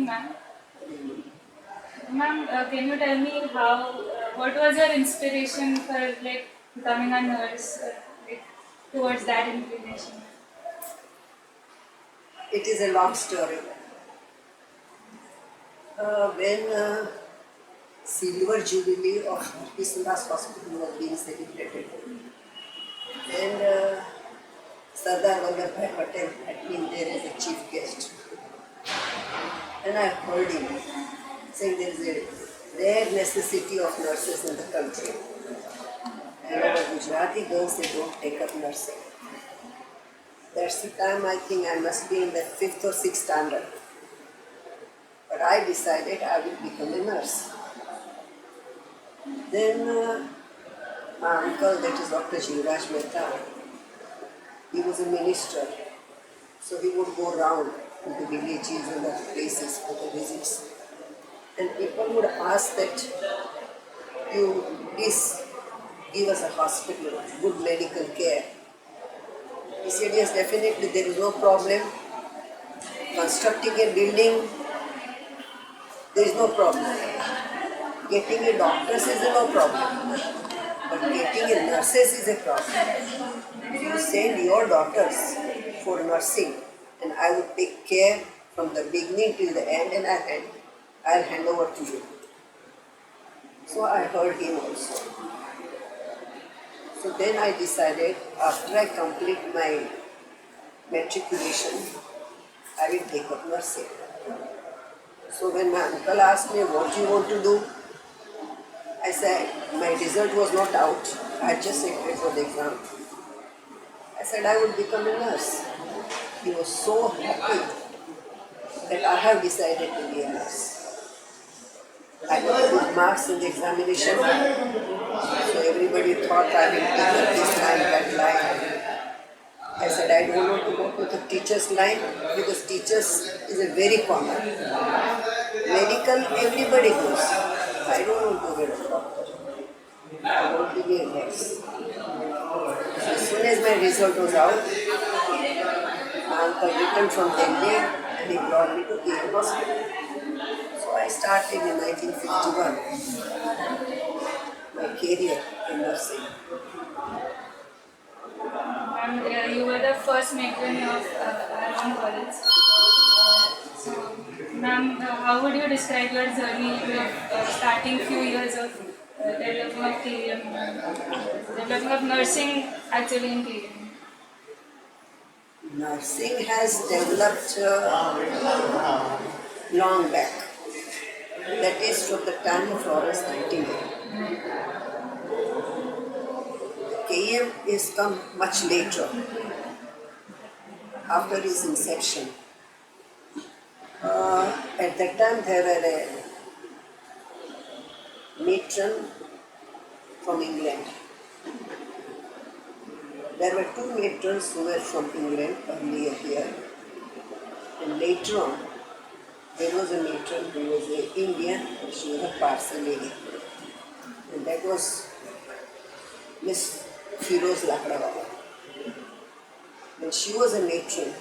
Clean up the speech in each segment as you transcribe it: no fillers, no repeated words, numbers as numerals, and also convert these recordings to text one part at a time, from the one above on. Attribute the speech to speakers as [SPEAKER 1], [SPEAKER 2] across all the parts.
[SPEAKER 1] evening, ma'am. Ma'am, can you tell me what was your inspiration for like becoming a nurse, like towards that inclination?
[SPEAKER 2] It is a long story. When Silver Jubilee of Kislas Hospital was being celebrated, and Sardar Vallabhbhai Patel had been there as a chief guest, and I heard him saying there is a rare necessity of nurses in the country, and our Gujarati girls, they don't take up nursing. That's the time I think I must be in the 5th or 6th standard. But I decided I will become a nurse. Then my uncle, that is Dr. G.S.MEDICAL, he was a minister. So he would go around to the villages and the places for the visits. And people would ask that you please give us a hospital, good medical care. He said, yes, definitely, there is no problem. Constructing a building, there is no problem. Getting a doctors is no problem. But getting a nurses is a problem. If you send your daughters for nursing, and I would take care from the beginning till the end, and I'll hand over to you. So I heard him also. So then I decided, after I complete my matriculation, I will take up nursing. So when my uncle asked me, what do you want to do? I said, my result was not out. I just prepared for the exam. I said, I would become a nurse. He was so happy that I have decided to be a nurse. I got good marks in the examination, so everybody thought I will take up this line, that line. I said, I don't want to go to the teacher's line because teachers is a very common. Medical, everybody goes. I don't want to be a doctor. I want to be a nurse. So as soon as my result was out, my uncle returned from Delhi and he brought me to PM Hospital. So I started in 1951 my career in nursing.
[SPEAKER 1] Ma'am, you were the first matron of our own college. So, ma'am, how would you describe your journey of starting few years of development of KM, development of nursing actually in KM?
[SPEAKER 2] Nursing has developed long back. That is from the time of Florence Nightingale. KM is come much later, after its inception. At that time there were a matron from England. There were two matrons who were from England earlier here. And later on, there was a matron who was an Indian, and she was a Parsi lady. And that was Miss Firoz Lakdawala. When she was a matron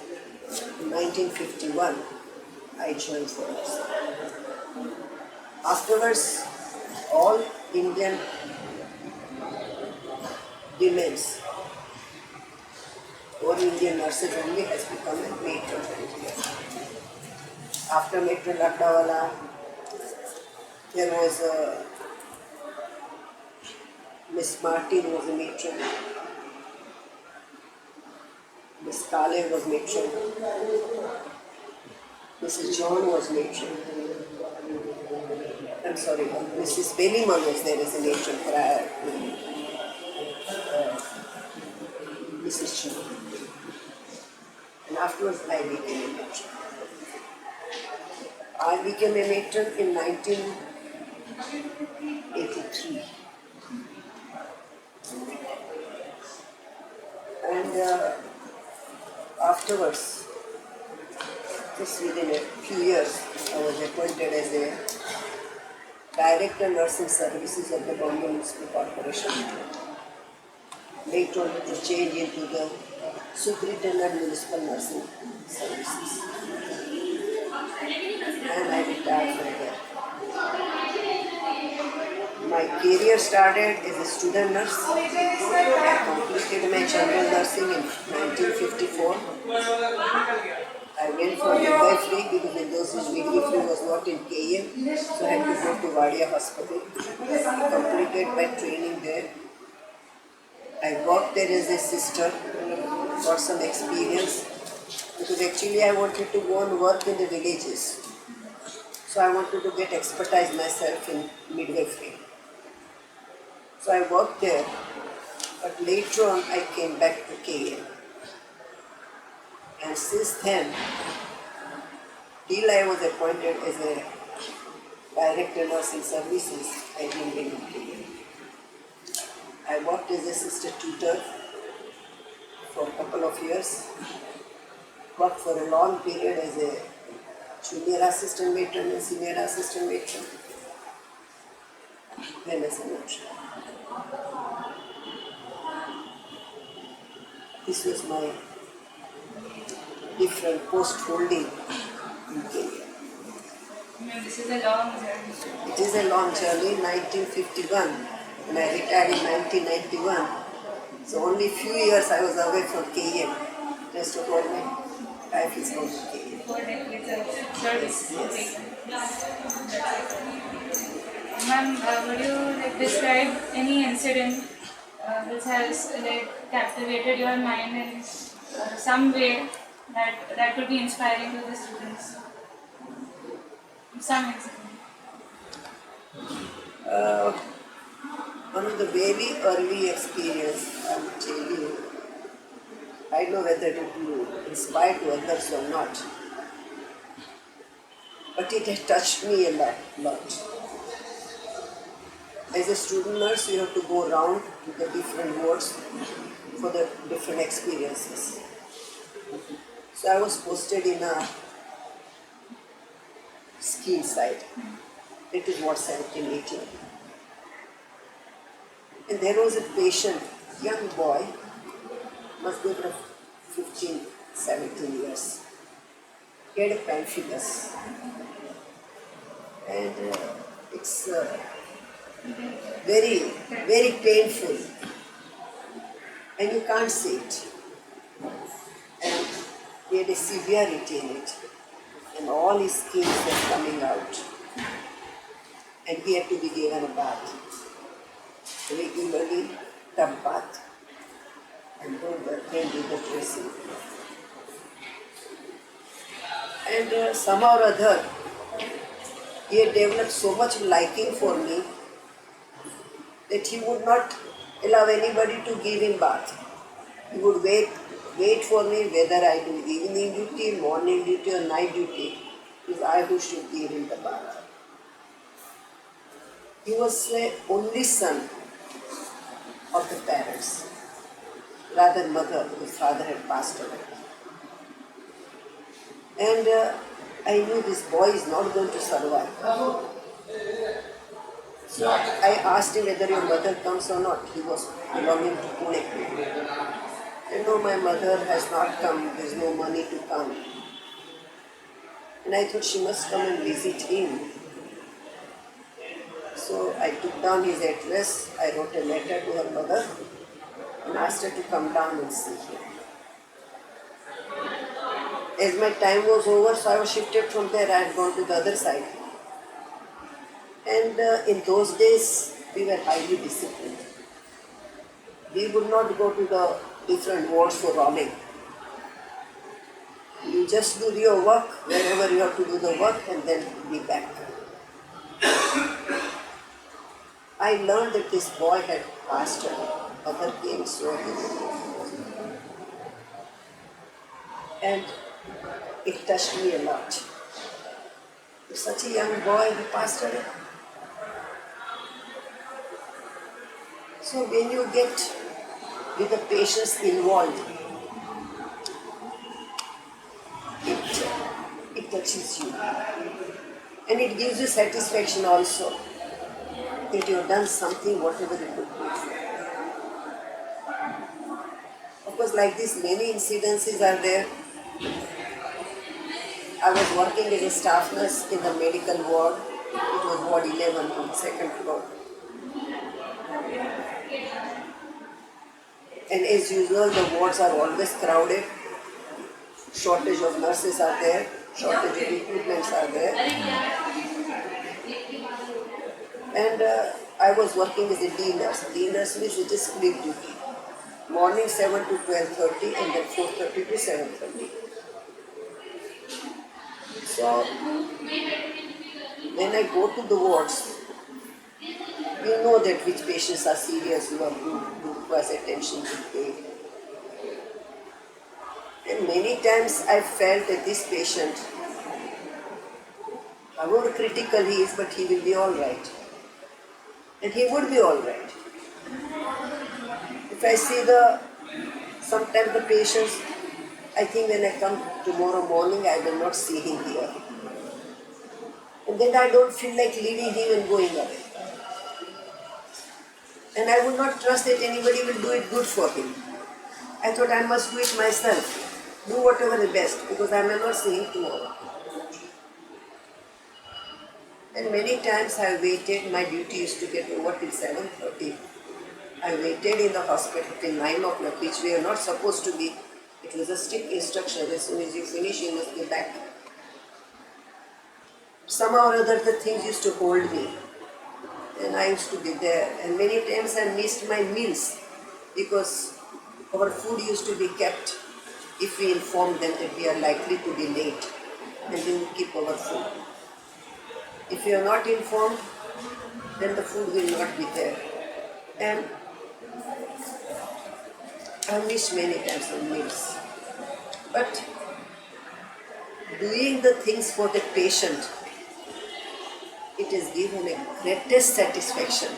[SPEAKER 2] in 1951, I joined for her. Afterwards, all Indian women's or Indian nurses only has become a matron. After matron Lakdawala, there was Miss Martin was a matron. Miss Kale was matron. Mrs. John was matron. I'm sorry, Mrs. Beniman was there as a matron prior to Mrs. Chu. And afterwards I became a matron. I became a matron in 1983. And afterwards, just within a few years, I was appointed as a Director Nursing Services of the Bombay Municipal Corporation. Later on to change into the Superintendent Municipal Nursing Services. And I career started as a student nurse. I completed my general nursing in 1954. I went for midwifery because in those days midwifery was not in KM, so I had to go to Vadia Hospital. Completed my training there. I worked there as a sister, got some experience because actually I wanted to go and work in the villages. So I wanted to get expertise myself in midwifery. So I worked there, but later on I came back to KM. And since then, till I was appointed as a director nursing services, I didn't get in KM. I worked as a sister tutor for a couple of years, worked for a long period as a junior assistant matron and senior assistant matron, then as a nurse. This was my different post holding in Kenya.
[SPEAKER 1] This is a long journey.
[SPEAKER 2] It is a long journey, 1951, and I retired in 1991. So only few years I was away from KM. Rest of all my life is from KM.
[SPEAKER 1] 4 decades of service.
[SPEAKER 2] Yes.
[SPEAKER 1] Ma'am, would you describe any incident which has captivated your mind in some way that could be inspiring to the students? Some incident.
[SPEAKER 2] One of the very early experience, I will tell you, I don't know whether it will inspire to others or not, but it has touched me a lot. As a student nurse, you have to go around to the different wards for the different experiences. So I was posted in a scheme site. It is what 17, 18. And there was a patient, young boy, must be about 15, 17 years. He had a pemphigus. And it's very, very painful. And you can't see it. And he had a severity in it. And all his skin was coming out. And he had to be given a bath. Regularly, tub bath. And then do the dressing. And somehow or other, he had developed so much liking for me that he would not allow anybody to give him bath. He would wait for me whether I do evening duty, morning duty or night duty. It was I who should give him the bath. He was the only son of the parents, rather mother, because father had passed away. And I knew this boy is not going to survive. So I asked him whether your mother comes or not. He was belonging to Pune. And no, my mother has not come, there is no money to come. And I thought she must come and visit him. So I took down his address, I wrote a letter to her mother and asked her to come down and see him. As my time was over, so I was shifted from there, I had gone to the other side. And in those days, we were highly disciplined. We would not go to the different wards for roaming. You just do your work, wherever you have to do the work, and then be back. I learned that this boy had passed away. Mother came so and it touched me a lot. Such a young boy, he passed away. So when you get with the patients involved, it touches you. And it gives you satisfaction also that you have done something, whatever you could do. Of course, like this, many incidences are there. I was working as a staff nurse in the medical ward. It was ward 11 on the second floor. And as usual, the wards are always crowded. Shortage of nurses are there, shortage of equipments are there. And I was working as a D nurse. D nurse means it is split duty. Morning 7 to 12:30 and then 4:30 to 7:30. So when I go to the wards, you know that which patients are serious, who requires attention to pay. And many times I felt that this patient, however critical he is, but he will be all right. And he would be all right. If I see sometimes the patients, I think when I come tomorrow morning, I will not see him here. And then I don't feel like leaving him and going away. And I would not trust that anybody will do it good for him. I thought I must do it myself. Do whatever is best, because I may not see him tomorrow. And many times I waited, my duty used to get over till 7:30. I waited in the hospital till 9 o'clock, which we are not supposed to be. It was a strict instruction, as soon as you finish, you must be back. Somehow or other the things used to hold me. And I used to be there. And many times I missed my meals, because our food used to be kept if we informed them that we are likely to be late, and they would keep our food. If you are not informed, then the food will not be there. And I missed many times on meals. But doing the things for the patient, it has given a greatest satisfaction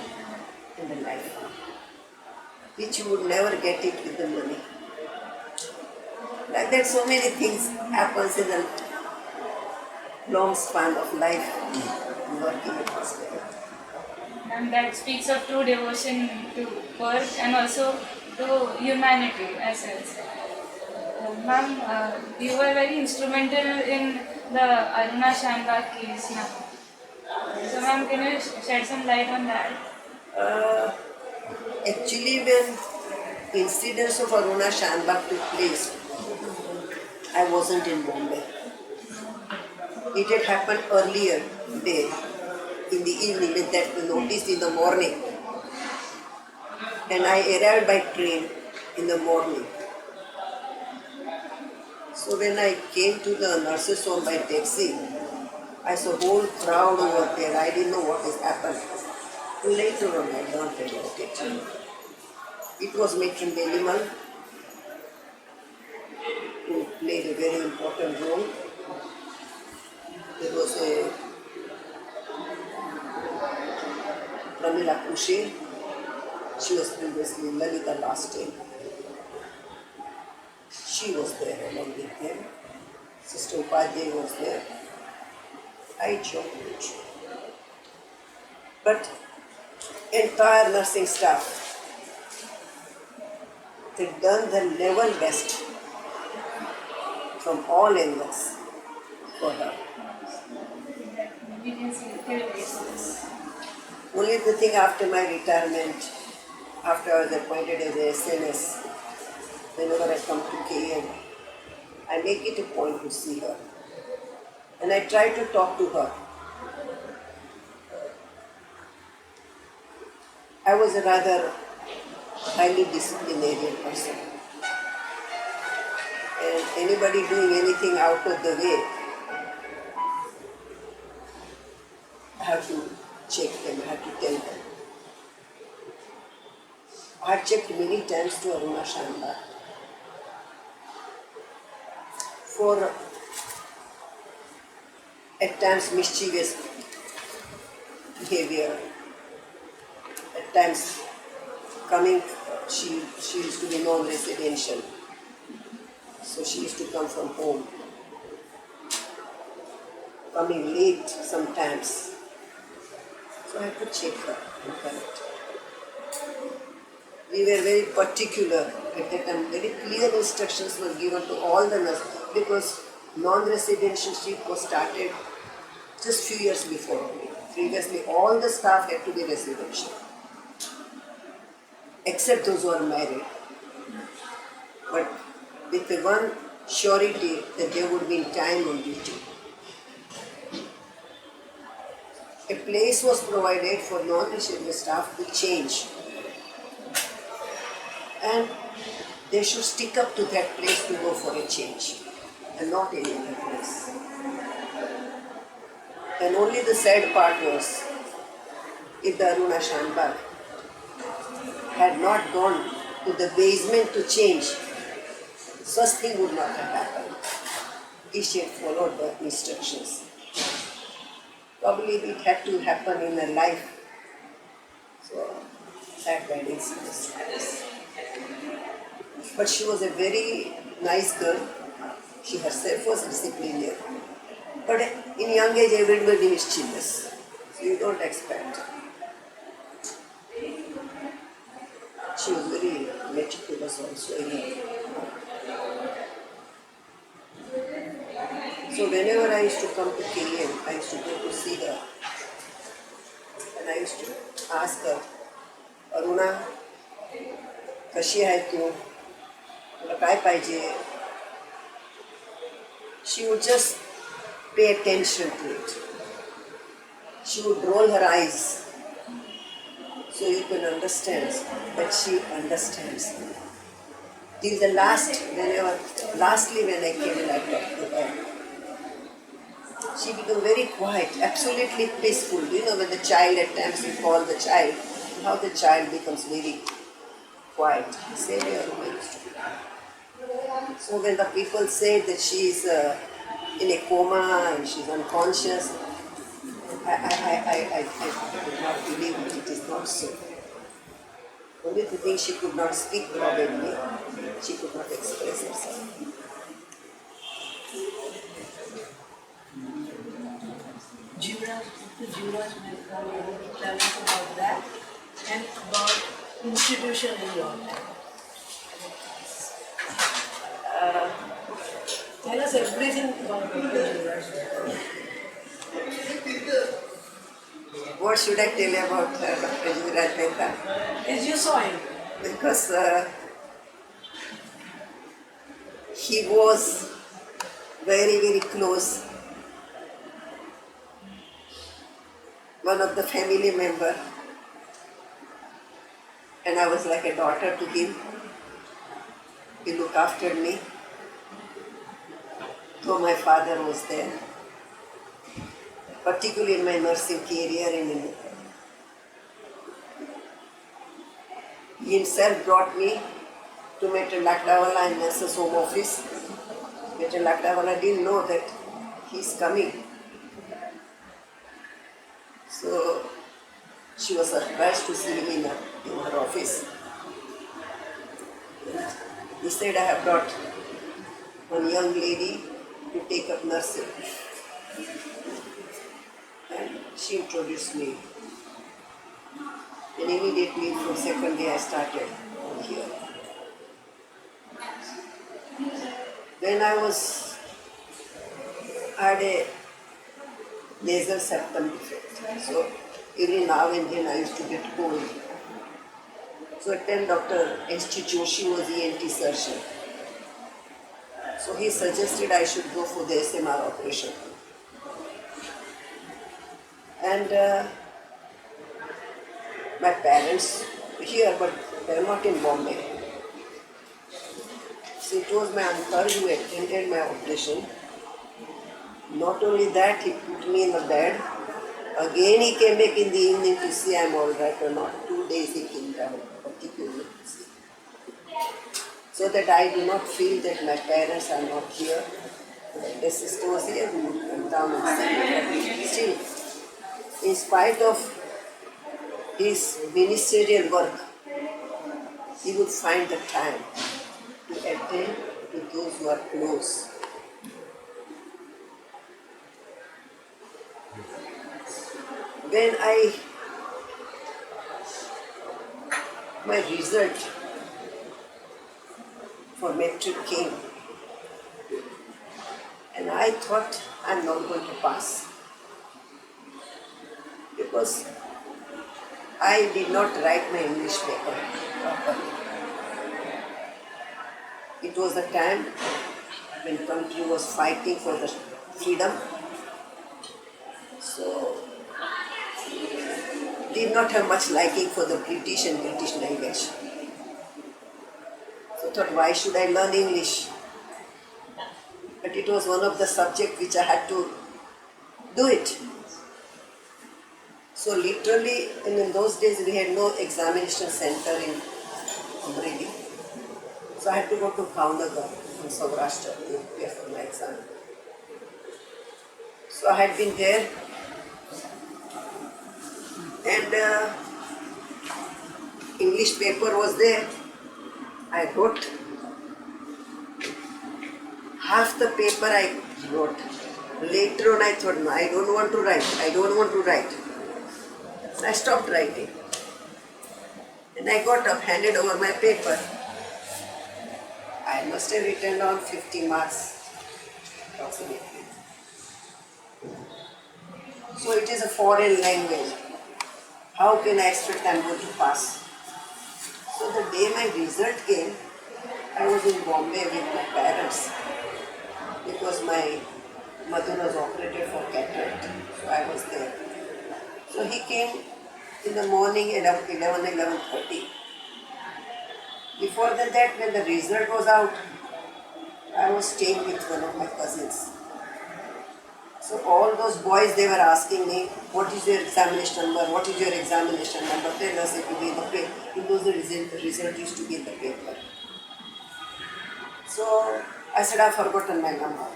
[SPEAKER 2] in the life, which you would never get it with the money. Like that, so many things happens in a long span of life working in hospital.
[SPEAKER 1] And that speaks of true devotion to work and also to humanity as well. Ma'am, you were very instrumental in the Aruna Shanbag case now. So ma'am, can you shed some light on that?
[SPEAKER 2] Actually, when incidents of Aruna Shanbag took place, I wasn't in Bombay. It had happened earlier day, in the evening, with that notice in the morning. And I arrived by train in the morning. So when I came to the nurses' home by taxi, I saw a whole crowd over there. I didn't know what has happened. Later on, I learned about it. It was Matron Belimal who played a very important role. There was a Pramila Kushe. She was previously Lalita last time. She was there along with them. Sister Upadhyay was there. I joined. But entire nursing staff, they've done their level best from all angles for her.
[SPEAKER 1] We can see the cases.
[SPEAKER 2] Only the thing after my retirement, after I was appointed as a SNS, whenever I come to KM, I make it a point to see her. And I try to talk to her. I was a rather highly disciplinarian person. And anybody doing anything out of the way, I have to check them, I have to tell them. I have checked many times to Aruna Shanbag for at times mischievous behavior, at times coming, she used to be non-residential, so she used to come from home, coming late sometimes, so I had to check her and correct. We were very particular at that time, very clear instructions were given to all the nurses, because non-residentialship was started just few years before me. Previously, all the staff had to be residential, except those who are married. but with the one surety that they would be in time on duty. A place was provided for non-resident staff to change, and they should stick up to that place to go for a change and not any other place. And only the sad part was, if the Aruna Shanbag had not gone to the basement to change, such thing would not have happened if she had followed the instructions. Probably it had to happen in her life. So, that bad incident. But she was a very nice girl. She herself was disciplinarian. But in young age, everybody is mischievous. So you don't expect. She was very meticulous also. So whenever I used to come to KM, I used to go to see her. And I used to ask her, Aruna, कशी आहे तू? तुला काय पाहिजे? She would just pay attention to it. She would roll her eyes so you can understand that she understands. Till the lastly when I came and I talked to her, she became very quiet, absolutely peaceful. You know, when the child at times you call the child, how the child becomes very quiet. Same way Aruna used to be. So when the people say that she is in a coma and she's unconscious, I could not believe it. It is not so. Only the thing she could not speak probably, she could not express herself.
[SPEAKER 3] G.S.MEDICAL, tell us about that and about institution in your time. Tell us everything about Dr.
[SPEAKER 2] What should I tell you about Dr. Mehta?
[SPEAKER 3] As you saw him.
[SPEAKER 2] Because he was very, very close. One of the family member, and I was like a daughter to him. He looked after me, though my father was there, particularly in my nursing career. He himself brought me to Mehta Lakdawala in nurse's home office. Mehta Lakdawala didn't know that he's coming. So she was surprised to see him in her office. He said, I have brought one young lady to take up nursing. And she introduced me. And immediately from second day I started here. Then I had a nasal septum defect. So every now and then I used to get cold. So at then Dr. S.G. Joshi was ENT surgeon. So he suggested I should go for the SMR operation. And my parents were here, but they were not in Bombay. So it was my uncle who attended my operation. Not only that, he put me in the bed. Again he came back in the evening to see I'm all right or not. 2 days he came down, particularly. So that I do not feel that my parents are not here. The sister was here, who would come down and see. Still, in spite of his ministerial work, he would find the time to attend to those who are close. When my result for metric came, and I thought I'm not going to pass because I did not write my English paper properly. It was the time when country was fighting for the freedom. So, did not have much liking for the British and British language. So thought, why should I learn English? But it was one of the subjects which I had to do it. So literally, in those days we had no examination center in Amreli. So I had to go to Bhavnagar in Saurashtra to prepare for my exam. So I had been there and English paper was there. I wrote. Half the paper I wrote. Later on I thought, no, I don't want to write. I don't want to write. So I stopped writing. And I got up, handed over my paper. I must have written down 50 marks, approximately. So it is a foreign language. How can I expect I'm going to pass? So the day my result came, I was in Bombay with my parents because my mother was operated for cataract. So I was there. So he came in the morning at 11:30. Before that, when the result was out, I was staying with one of my cousins. So all those boys, they were asking me, what is your examination number? What is your examination number? Tell us, it will be in the paper. Because the result used to be in the paper. So I said, I've forgotten my number.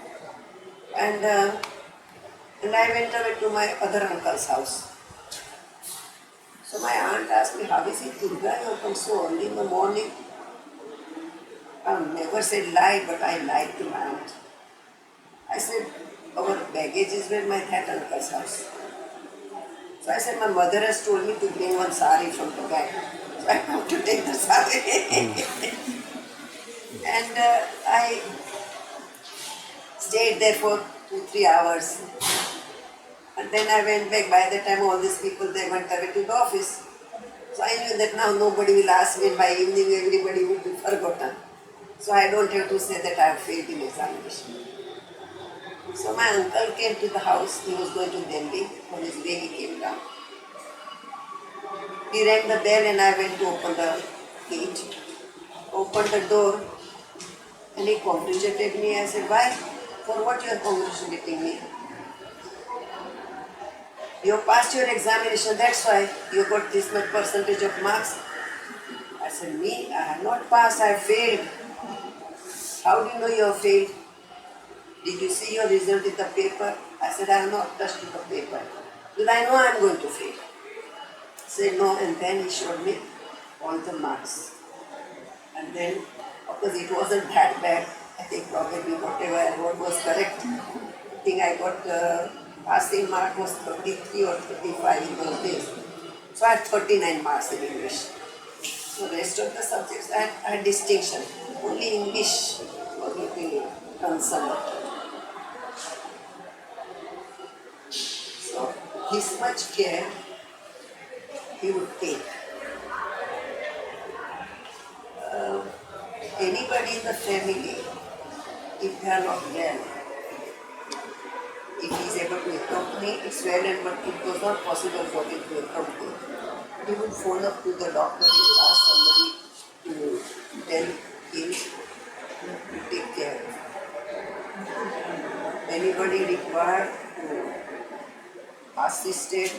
[SPEAKER 2] And I went away to my other uncle's house. So my aunt asked me, how is it, Durga, you come so early in the morning? I never said lie, but I lied to my aunt. I said, our baggage is with my that uncle's house. So I said, my mother has told me to bring one sari from the bag. So I come to take the sari. And I stayed there for 2-3 hours. And then I went back. By the time all these people, they went away to the office. So I knew that now nobody will ask me, and by evening everybody would be forgotten. So I don't have to say that I have failed in examination. So my uncle came to the house. He was going to Delhi. On his way he came down. He rang the bell and I went to open the gate. Opened the door and he congratulated me. I said, why? For what you are congratulating me? You passed your examination, that's why you got this much percentage of marks. I said, me? I have not passed, I have failed. How do you know you have failed? Did you see your result in the paper? I said, I have not touched the paper. Well, I know I am going to fail. He said, no, and then he showed me all the marks. And then, because it wasn't that bad, I think probably whatever I wrote was correct. I think I got passing mark was 33 or 35 in those days. So I had 39 marks in English. So the rest of the subjects I had distinction. Only English was looking concerned. So this much care he would take. Anybody in the family, if they are not well, if he is able to accompany, it's well and but it was not possible for him to accompany. He would phone up to the doctor, he would ask somebody to tell him to take care. Anybody required to assisted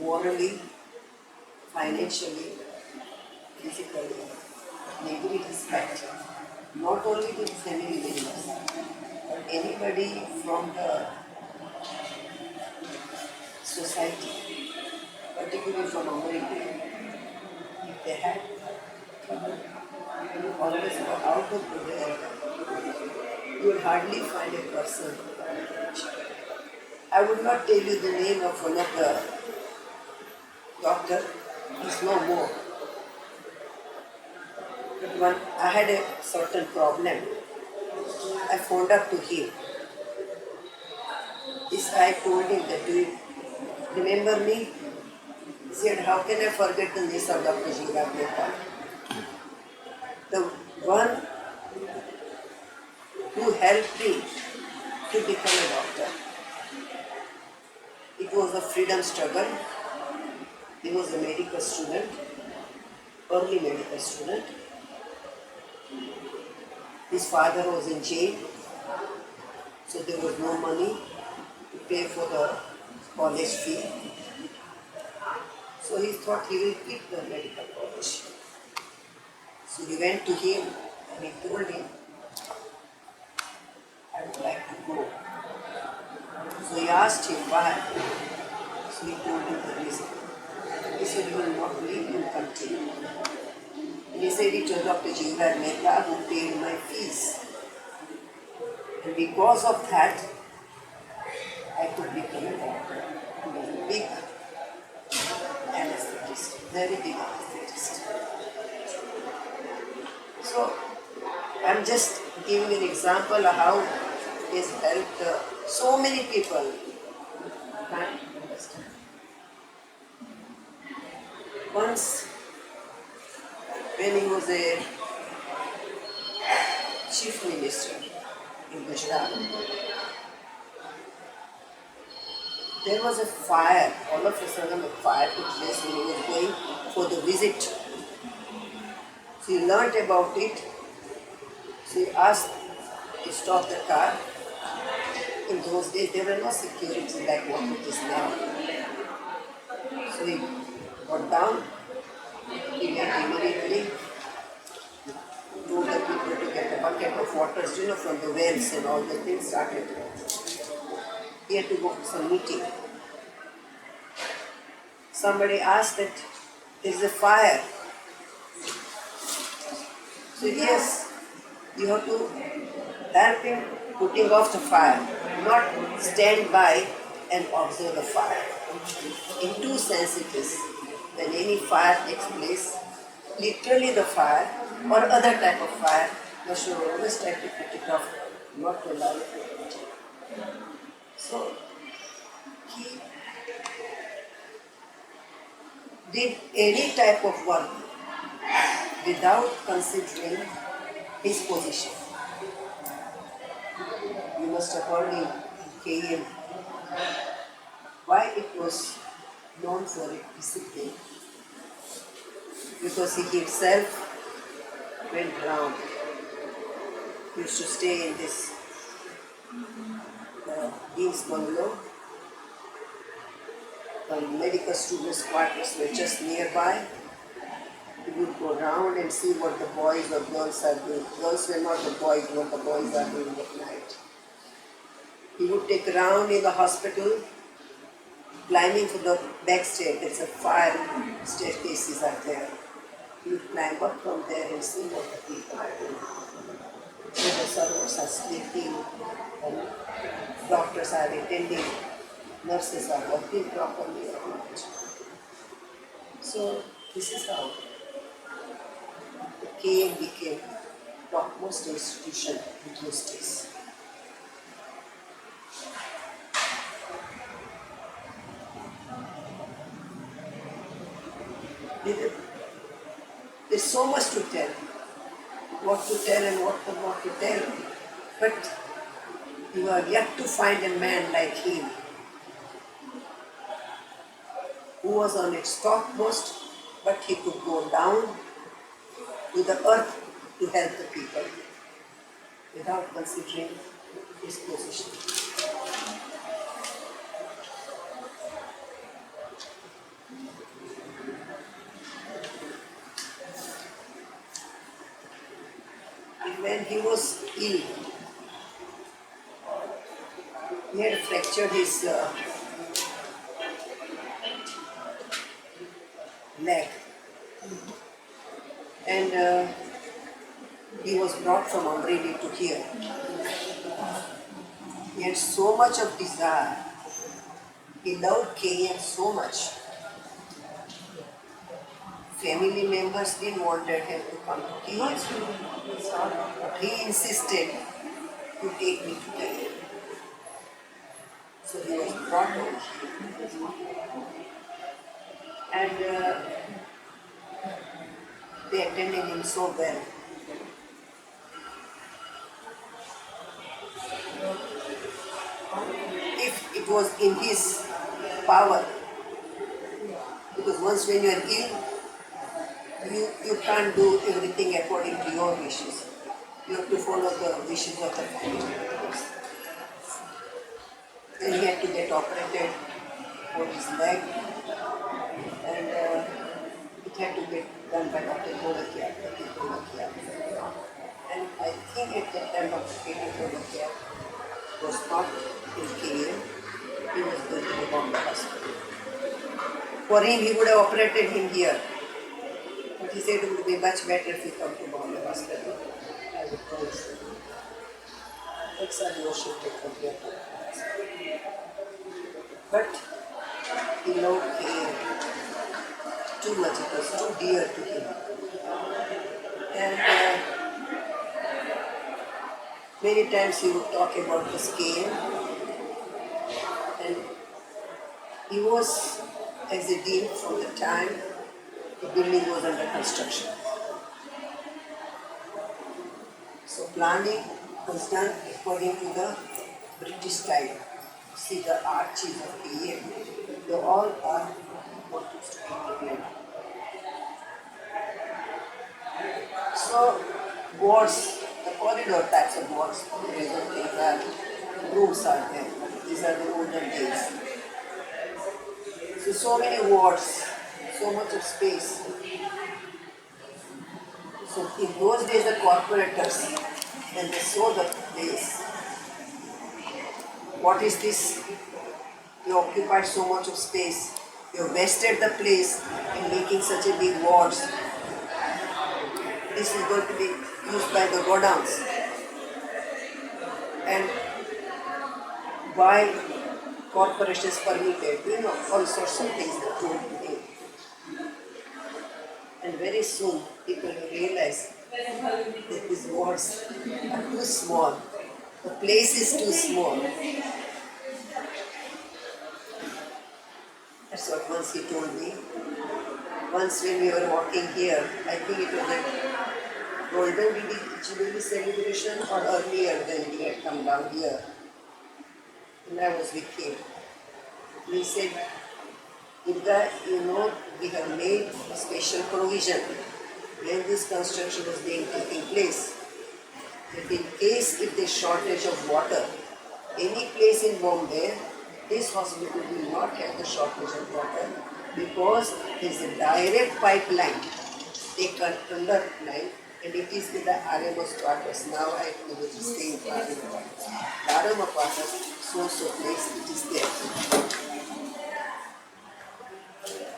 [SPEAKER 2] morally, financially, physically, maybe respect, not only to family members, but anybody from the society, particularly from America, if they had trouble, you will always go out of there. You will hardly find a person. I would not tell you the name of one of the doctor, he's no more. But when I had a certain problem, I phoned up to him. I told him that, do you remember me? He said, how can I forget the name of Dr. G.S.MEDICAL? The one who helped me to become a doctor. It was a freedom struggle. He was a medical student, early medical student. His father was in jail, so there was no money to pay for the college fee. So he thought he will quit the medical college. So he went to him and he told him, I would like to go. So he asked him why. So he told him the reason. He said, you will not leave, you will continue. And he said, it was Dr. G.S.MEDICAL who paid my fees. And because of that, I could become a doctor. He was a big anesthetist, very big anesthetist. So, I'm just giving an example of how he has helped so many people. You can't understand. Once, when he was a chief minister in Gujarat, there was a fire. All of a sudden, a fire took place when he was going for the visit. So he learnt about it. So he asked to stop the car. In those days, there were no security like what it is now. So he got down. He went immediately. Told the people to get a bucket of water, from the wells and all the things started. He had to go for some meeting. Somebody asked that there is a fire. So yes, you have to help him putting off the fire, not stand by and observe the fire. In two senses it is. When any fire takes place, literally the fire or other type of fire, you should always try to put it off, not to allow it to continue. So he did any type of work without considering his position. You must have heard in KM why it was known for its discipline. Because he himself went round. He used to stay in this Dean's bungalow. The medical students' quarters were just nearby. He would go around and see what the boys or girls are doing. Girls were not the boys, what the boys are doing at night. He would take a round in the hospital, climbing for the back stair. There's a 5 staircases are there. He would climb up from there and see what the people are doing. So the servants are sleeping, and doctors are attending, nurses are working properly or not. So this is how the KM became topmost institution in those days. There's so much to tell, what to tell and what not to tell, but you are yet to find a man like him who was on its topmost, but he could go down to the earth to help the people without considering his position. When he was ill, he had fractured his leg, and he was brought from Amreli to here. He had so much of desire. He loved KM so much. Family members didn't want him to come to KM. But he insisted to take me to KM. So he was brought over here. And they attended him so well. it was in his power. Because once when you are ill, you can't do everything according to your wishes. You have to follow the wishes of the family. Then he had to get operated for his leg, and it had to get done by Dr.M.V.L.Kothari. And I think at that time Dr.M.V.L.Kothari was not in KM, he was going to the Bombay hospital. For him, he would have operated him here. But he said it would be much better if he come to Bombay hospital. I would told him. That's why he was shifted from here to the hospital. But he loved KM too much, it was too dear to him. And many times he would talk about his KM, and he was as a dean from the time the building was under construction. So planning was done according to the British style. See the arches of KM, they all are what used to be Indian. So wards, the corridor types of wards, these are rooms are there. These are the olden days. So many wards, so much of space. So in those days the corporators, when they saw the place, what is this? You occupied so much of space. You wasted the place in making such a big wards. This is going to be used by the godowns. And why corporations permitted, all sorts of things that told me. And very soon people will realize that these wards are too small. The place is too small. That's what once he told me. Once when we were walking here, I think it was a Golden Jubilee celebration or earlier when we had come down here. And I was with him. He said, Durga, we have made a special provision when this construction was being taking place. That in case if there's shortage of water, any place in Bombay, this hospital will not have the shortage of water because there is a direct pipeline, taken underline, and it is in the RMO's quarters. Now I know it is staying for RMO quarters. The RMO quarters, so place, it is there.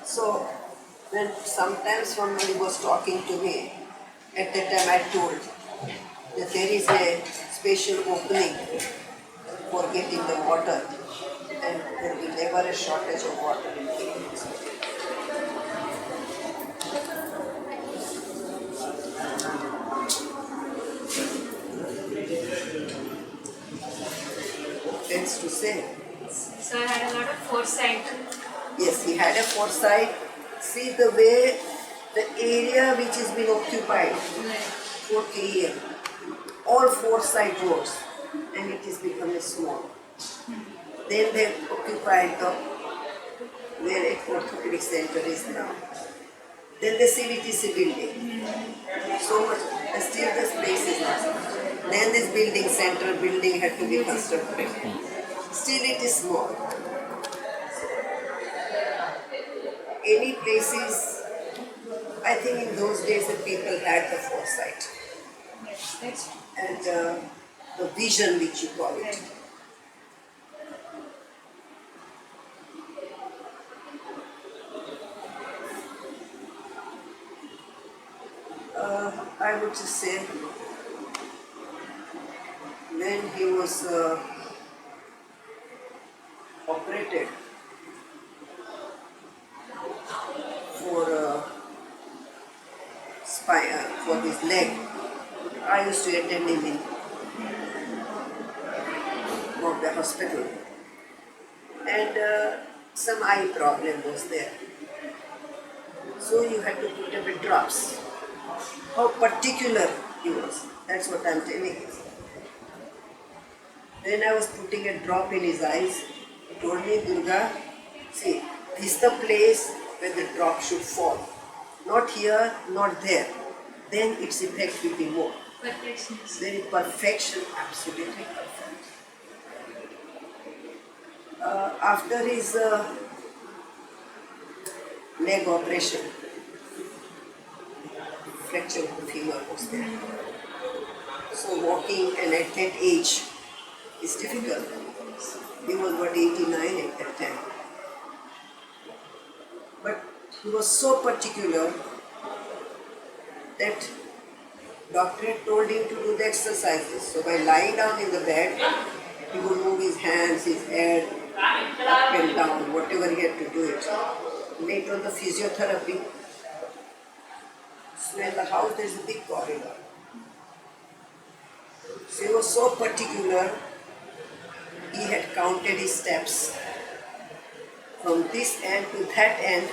[SPEAKER 2] So, then sometimes somebody was talking to me, at that time I told that there is a special opening for getting the water and there will be never a shortage of water in Kerala. Tends to say.
[SPEAKER 1] So I had a lot of foresight.
[SPEAKER 2] Yes, he had a foresight. See the way the area which has been occupied for KM, all four side roads, and it is becoming small. Then they occupied the where a orthopedic center is now. Then the CVTC building. So much, and still this place is not. Then this building, central building had to be constructed. Still it is small. Any places, I think in those days the people had the foresight.
[SPEAKER 1] Yes, that's true.
[SPEAKER 2] And the vision which you call it. I would just say when he was operated for spine, for his leg, I used to attend him in Bombay hospital, and some eye problem was there. So you had to put away drops. How particular he was, that's what I'm telling you. When I was putting a drop in his eyes, told me, Durga, see, this is the place where the drop should fall. Not here, not there. Then its effect will be more.
[SPEAKER 1] Perfectionist.
[SPEAKER 2] Very perfection, absolutely perfect. After his leg operation, fracture of the femur was there. So walking and at that age is difficult. He was about 89 at that time. But he was so particular that doctor had told him to do the exercises. So by lying down in the bed, he would move his hands, his head, up and down, whatever he had to do it. Later on the physiotherapy. So in the house there is a big corridor. So he was so particular, he had counted his steps. From this end to that end,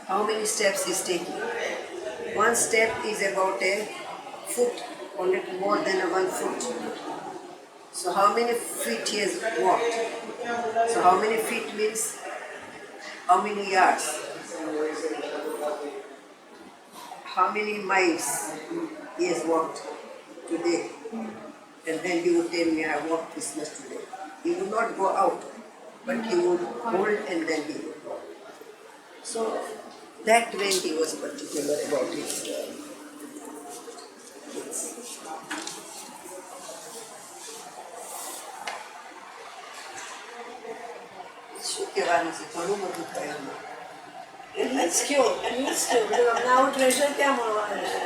[SPEAKER 2] how many steps he's taking? One step is about a foot, or little more than a 1 foot. So how many feet he has walked? So how many feet means how many yards? How many miles he has walked today? And then he would tell me, I walked this much today. He would not go out, but he would hold and then he would go. So that way he was particular about his શું કહેવાનું છે ઘણું બધું થયું.
[SPEAKER 3] Let's go. Because now treasure क्या મળવાનું છે?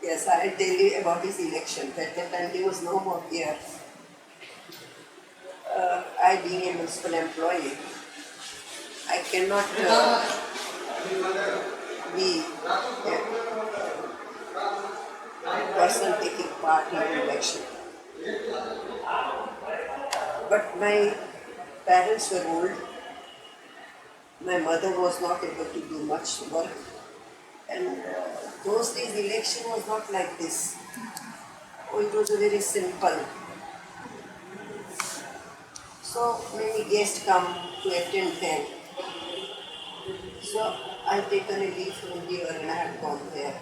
[SPEAKER 2] Yes, I tell you about his election. At that time he was no more here. I being a municipal employee, I cannot be a person taking part in the election. But my parents were old. My mother was not able to do much work. And those days election was not like this. Oh, it was a very simple. So many guests come to attend them. So I've taken a leave from here and I have gone there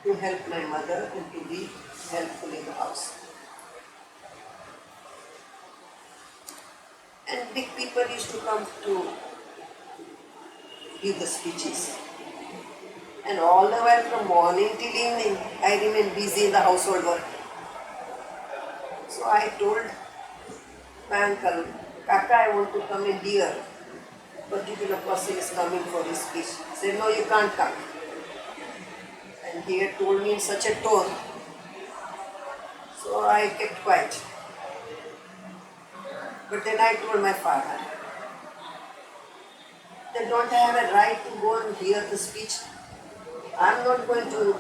[SPEAKER 2] to help my mother and to be helpful in the house. And big people used to come to give the speeches. And all the while from morning till evening, I remain busy in the household work. So I told my uncle, Kaka, I want to come in here. Particular person is coming for his speech. He said, no, you can't come. And he had told me in such a tone. So I kept quiet. But then I told my father, they don't have a right to go and hear the speech. I'm not going to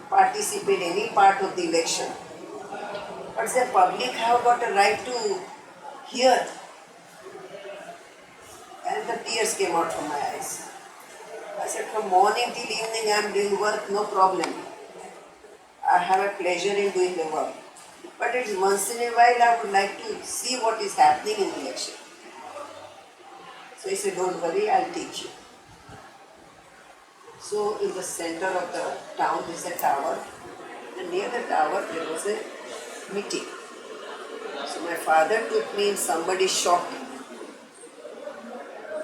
[SPEAKER 2] participate in any part of the election. But the public have got a right to hear. And the tears came out from my eyes. I said, from morning till evening I am doing work, no problem. I have a pleasure in doing the work. But it's once in a while I would like to see what is happening in the election. So he said, don't worry, I'll teach you. So in the center of the town is a tower. And near the tower there was a meeting. So my father took me in somebody's shop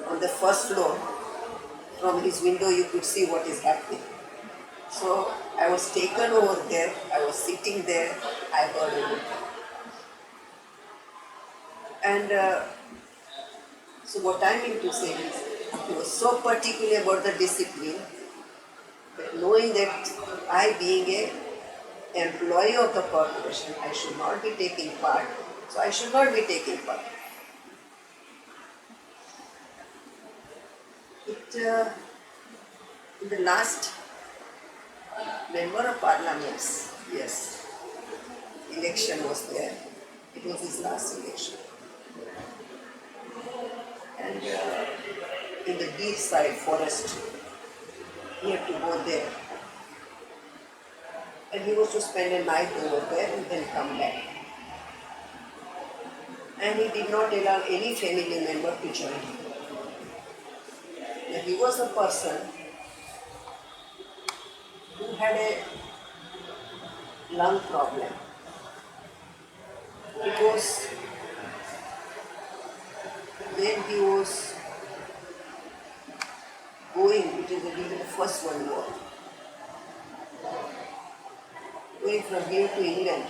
[SPEAKER 2] on the first floor. From his window you could see what is happening. So I was taken over there, I was sitting there, I heard everything. And so what I mean to say is, he was so particular about the discipline, that knowing that I being a employee of the corporation, I should not be taking part, so I should not be taking part. In the last member of parliaments, yes, election was there. It was his last election. And in the deep side forest, he had to go there. And he was to spend a night over there and then come back. and he did not allow any family member to join him. Now, he was a person who had a lung problem. Because when he was going, it is during the First World War, going from here to England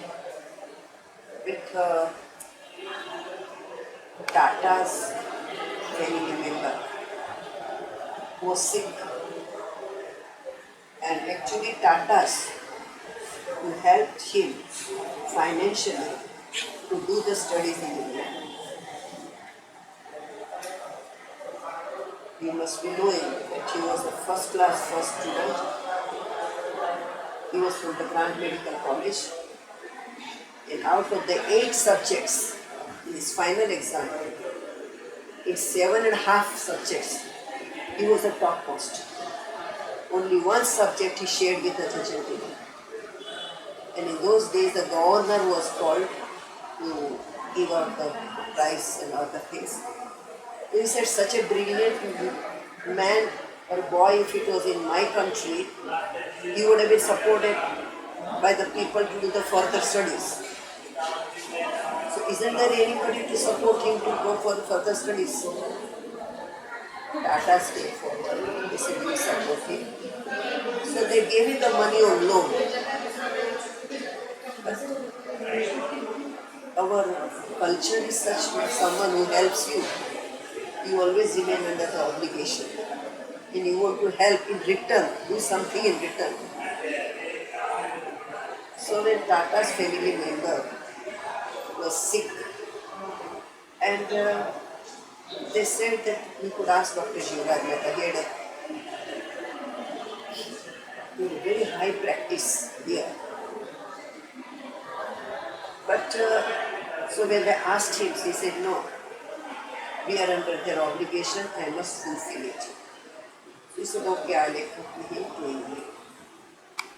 [SPEAKER 2] with Tata's family member who was sick, and actually Tata's who helped him financially to do the studies in England. You must be knowing that he was a first student. He was from the Medical College, and out of the 8 subjects in his final exam, in 7.5 subjects, he was the topmost. Only 1 subject he shared with the gentleman. And in those days, the governor was called to give out the prize and other things. He said, such a brilliant man or boy, if it was in my country, he would have been supported by the people to do the further studies. So isn't there anybody to support him to go for further studies? Tata stayed forward. They said, we support him. So they gave him the money on loan. But our culture is such that someone who helps you, you always remain under the obligation. And you want to help in return, do something in return. So when Tata's family member was sick, and they said that he could ask Dr. Mehta. He had a very high practice here. But so when they asked him, he said, no, we are under their obligation, I must fulfill it. He said, okay, I'll accompany him to England.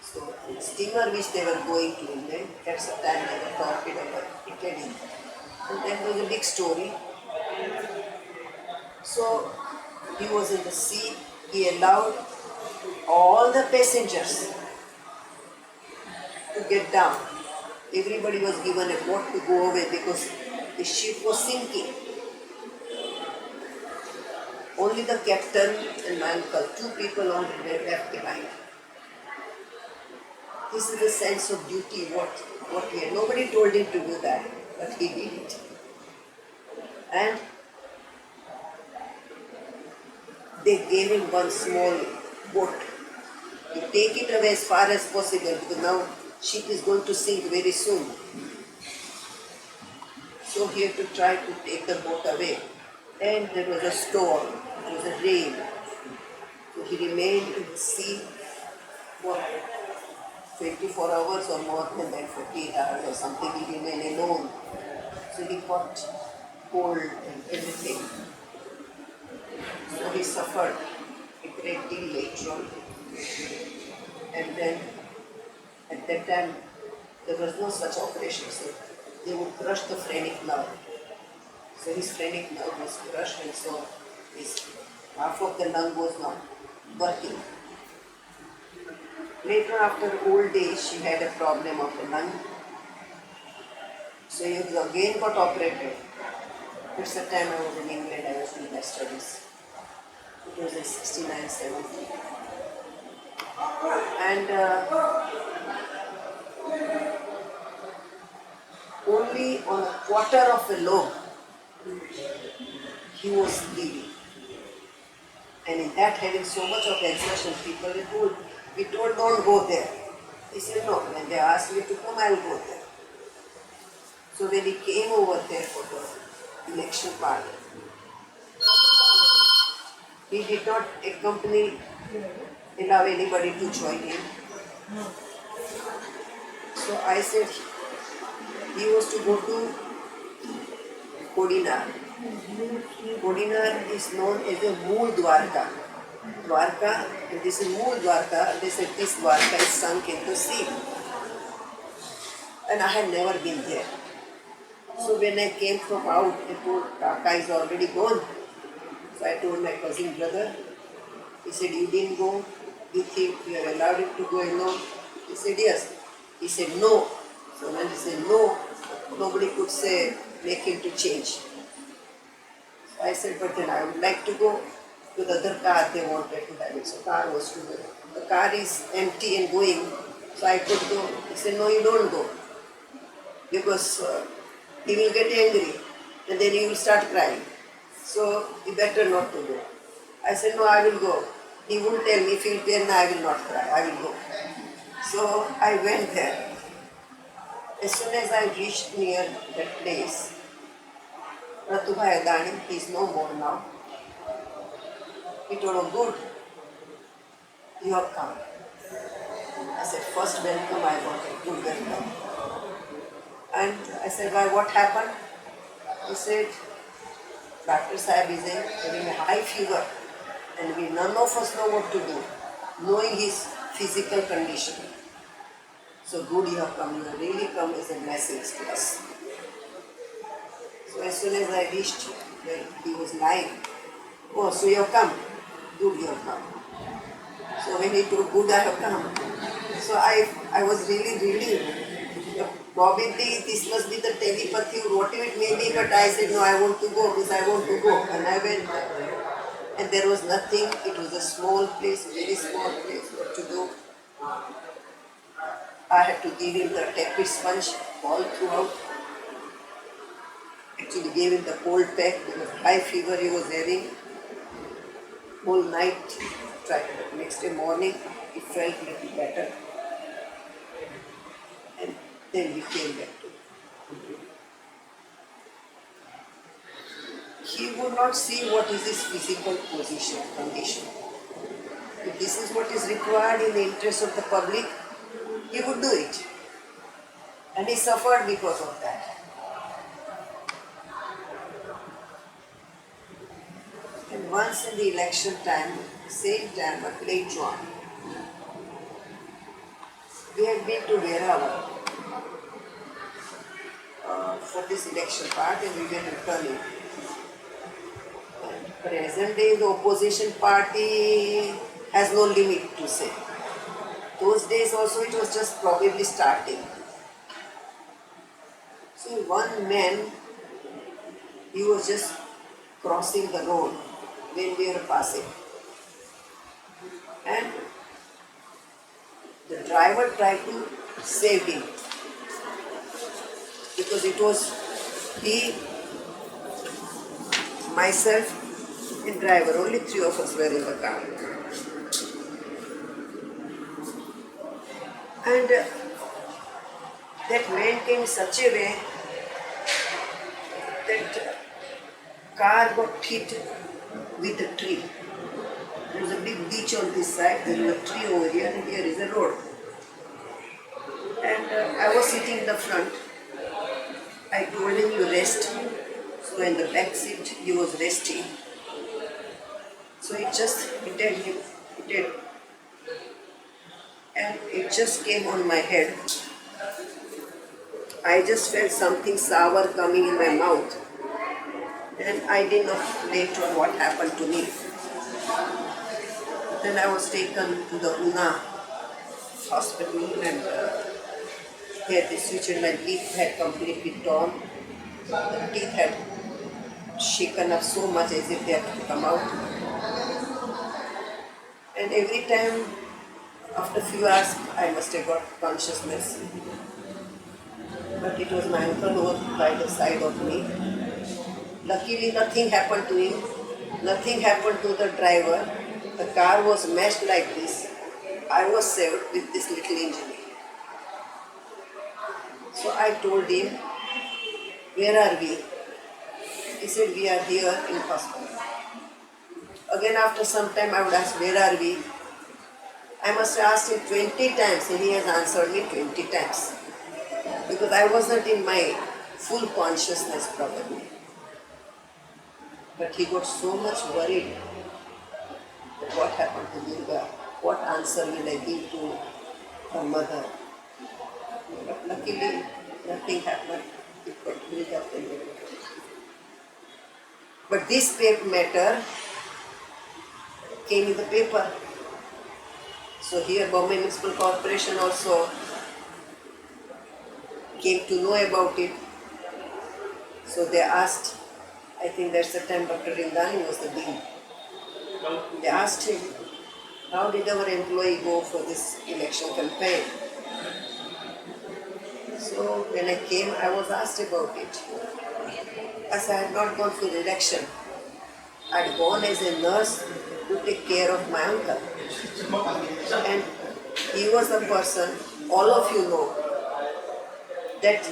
[SPEAKER 2] So the steamer which they were going to England, that's the time they were torpedoed by Italy. And that was a big story. So he was in the sea, he allowed all the passengers to get down. Everybody was given a boat to go away because the ship was sinking. Only the captain and my uncle, 2 people only were left behind. This is the sense of duty, what he had. Nobody told him to do that, but he did it. And they gave him one small boat to take it away as far as possible, because now ship is going to sink very soon. So he had to try to take the boat away. And there was a storm, there was a rain. So he remained in the sea for 24 hours or more than that, 48 hours or something. He remained alone. So he got cold and everything. So he suffered a great deal later on. And then at that time, there was no such operation. So they would crush the phrenic nerve. So his phrenic nerve was crushed, and so half of the lung was not working. Later, after old age, she had a problem of the lung. So he again got operated. It's the time I was in England, I was doing my studies. It was in 69, 70. And only on a quarter of a lobe, he was bleeding. And in that, having so much of exertion, people were told, don't go there. He said, no, when they asked me to come, I'll go there. So when he came over there for the election part, he did not allow anybody to join him. So I said, he was to go to Kodinar. Kodinar is known as the Mool Dwarka. Dwarka, and this is Mool Dwarka, they said this Dwarka is sunk into sea. And I had never been there. So when I came from out, I told Kaka is already gone. So I told my cousin brother. He said, you didn't go with him, you have allowed him to go alone. He said, yes. He said, no. So when he said no, nobody could say, make him to change. So I said, but then I would like to go to the other car, they wanted to have it. So car was to go. The car is empty and going, so I could go. He said, no, you don't go. Because he will get angry and then he will start crying. So you better not to go. I said, no, I will go. He won't tell me if he will tell me, I will not cry, I will go. So I went there. As soon as I reached near that place, Ratubhai Adani, he is no more now. He told, oh good, you have come. I said, first welcome, I got a good welcome. And I said, why, what happened? He said, Dr. Sahib is having a high fever and we none of us know what to do, knowing his physical condition. So good you have come, you have really come as a message to us. So as soon as I reached where he was lying, oh, so you have come, good you have come. So when he told good I have come, so I was really, probably this must be the telepathy or whatever it may be, but I said no, I want to go because I want to go. And I went there. And there was nothing, it was a small place, very small place, what to do. I had to give him the tepid sponge all throughout. Actually gave him the cold pack because high fever he was having. Whole night, tried. Next day morning, he felt a little better. And then we came back to him. He would not see what is his physical condition. If this is what is required in the interest of the public, he would do it. And he suffered because of that. And once in the election time, same time, but later on, we had been to Veeravar for this election part and we were returning. Present day, the opposition party has no limit to say. Those days also it was just probably starting. So one man, he was just crossing the road when we were passing. And the driver tried to save him because it was he, myself, and driver, only three of us were in the car. And that man came in such a way that car got hit with a tree. There was a big beach on this side, there was a tree over here, and here is a road. And I was sitting in the front. I told him, you rest. So in the back seat, he was resting. So it just hit him, and it just came on my head. I just felt something sour coming in my mouth, and I didn't know later on what happened to me. Then I was taken to the Una hospital, and here they switched. My teeth had completely torn. The teeth had shaken up so much as if they had to come out. And every time, after a few hours, I must have got consciousness. But it was my uncle who was by the side of me. Luckily, nothing happened to him. Nothing happened to the driver. The car was mashed like this. I was saved with this little injury. So I told him, where are we? He said, we are here in hospital. Again, after some time, I would ask, where are we? I must have asked him 20 times, and he has answered me 20 times. Because I wasn't in my full consciousness, probably. But he got so much worried that what happened to Durga? What answer will I give to her mother? But luckily, nothing happened. It got built up and everything. But this matter came in the paper. So here Bombay Municipal Corporation also came to know about it. So they asked, I think that's the time Dr. Rindani was the dean. They asked him, how did our employee go for this election campaign? So when I came, I was asked about it. As I had not gone for the election, I had gone as a nurse to take care of my uncle. And he was the person, all of you know, that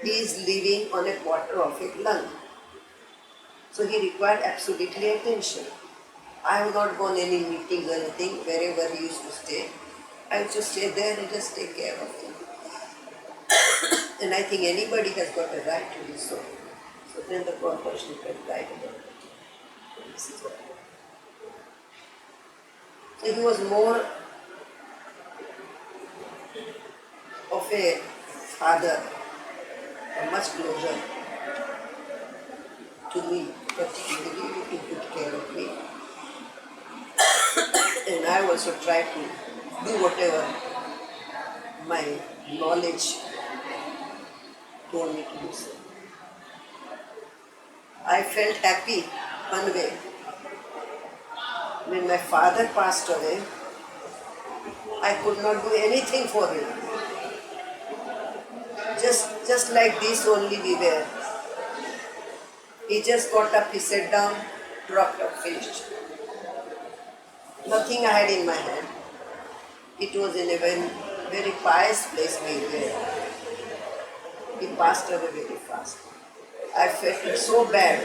[SPEAKER 2] he is living on a quarter of a lung. So he required absolutely attention. I have not gone any meetings or anything, wherever he used to stay. I used to stay there and just take care of him. And I think anybody has got a right to do so. So then the corporation can guide about it. This is what. So he was more of a father, much closer to me, particularly he took care of me. And I also tried to do whatever my knowledge told me to do so. I felt happy one way. When my father passed away, I could not do anything for him. Just like this only we were. He just got up, he sat down, dropped up, finished. Nothing I had in my hand. It was in a very, very pious place we were. He passed away very fast. I felt it so bad.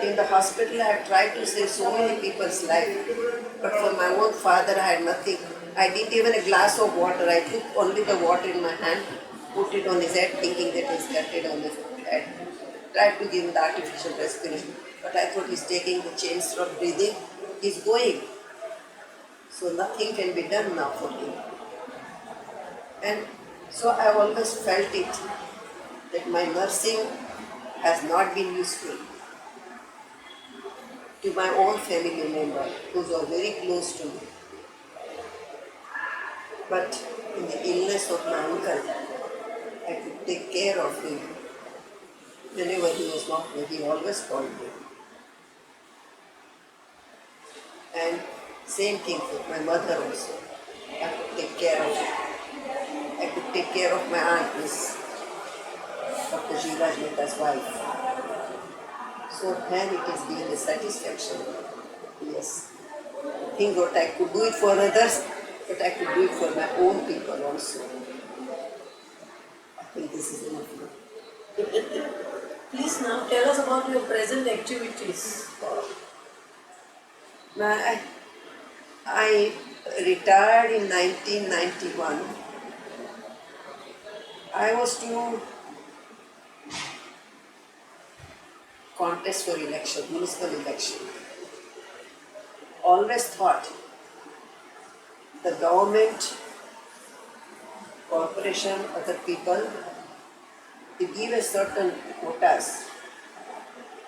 [SPEAKER 2] In the hospital, I tried to save so many people's life, but for my own father, I had nothing. I didn't even a glass of water. I took only the water in my hand, put it on his head, thinking that he's got it on his head. Tried to give him the artificial respiration, but I thought he's taking the chains from breathing. He's going. So nothing can be done now for him. And so I always felt it, that my nursing has not been useful to my own family member, who are very close to me. But in the illness of my uncle, I could take care of him. Whenever he was not there, he always called me. And same thing with my mother also. I could take care of her. I could take care of my aunt, Miss Dr. G.S.MEDICAL's wife. So then it has been a satisfaction. Yes. Think what I could do it for others, but I could do it for my own people also. I think this is enough.
[SPEAKER 3] Please now tell us about your present activities.
[SPEAKER 2] I retired in 1991. I was to contest for election, municipal election. Always thought the government, corporation, other people, they give a certain quotas.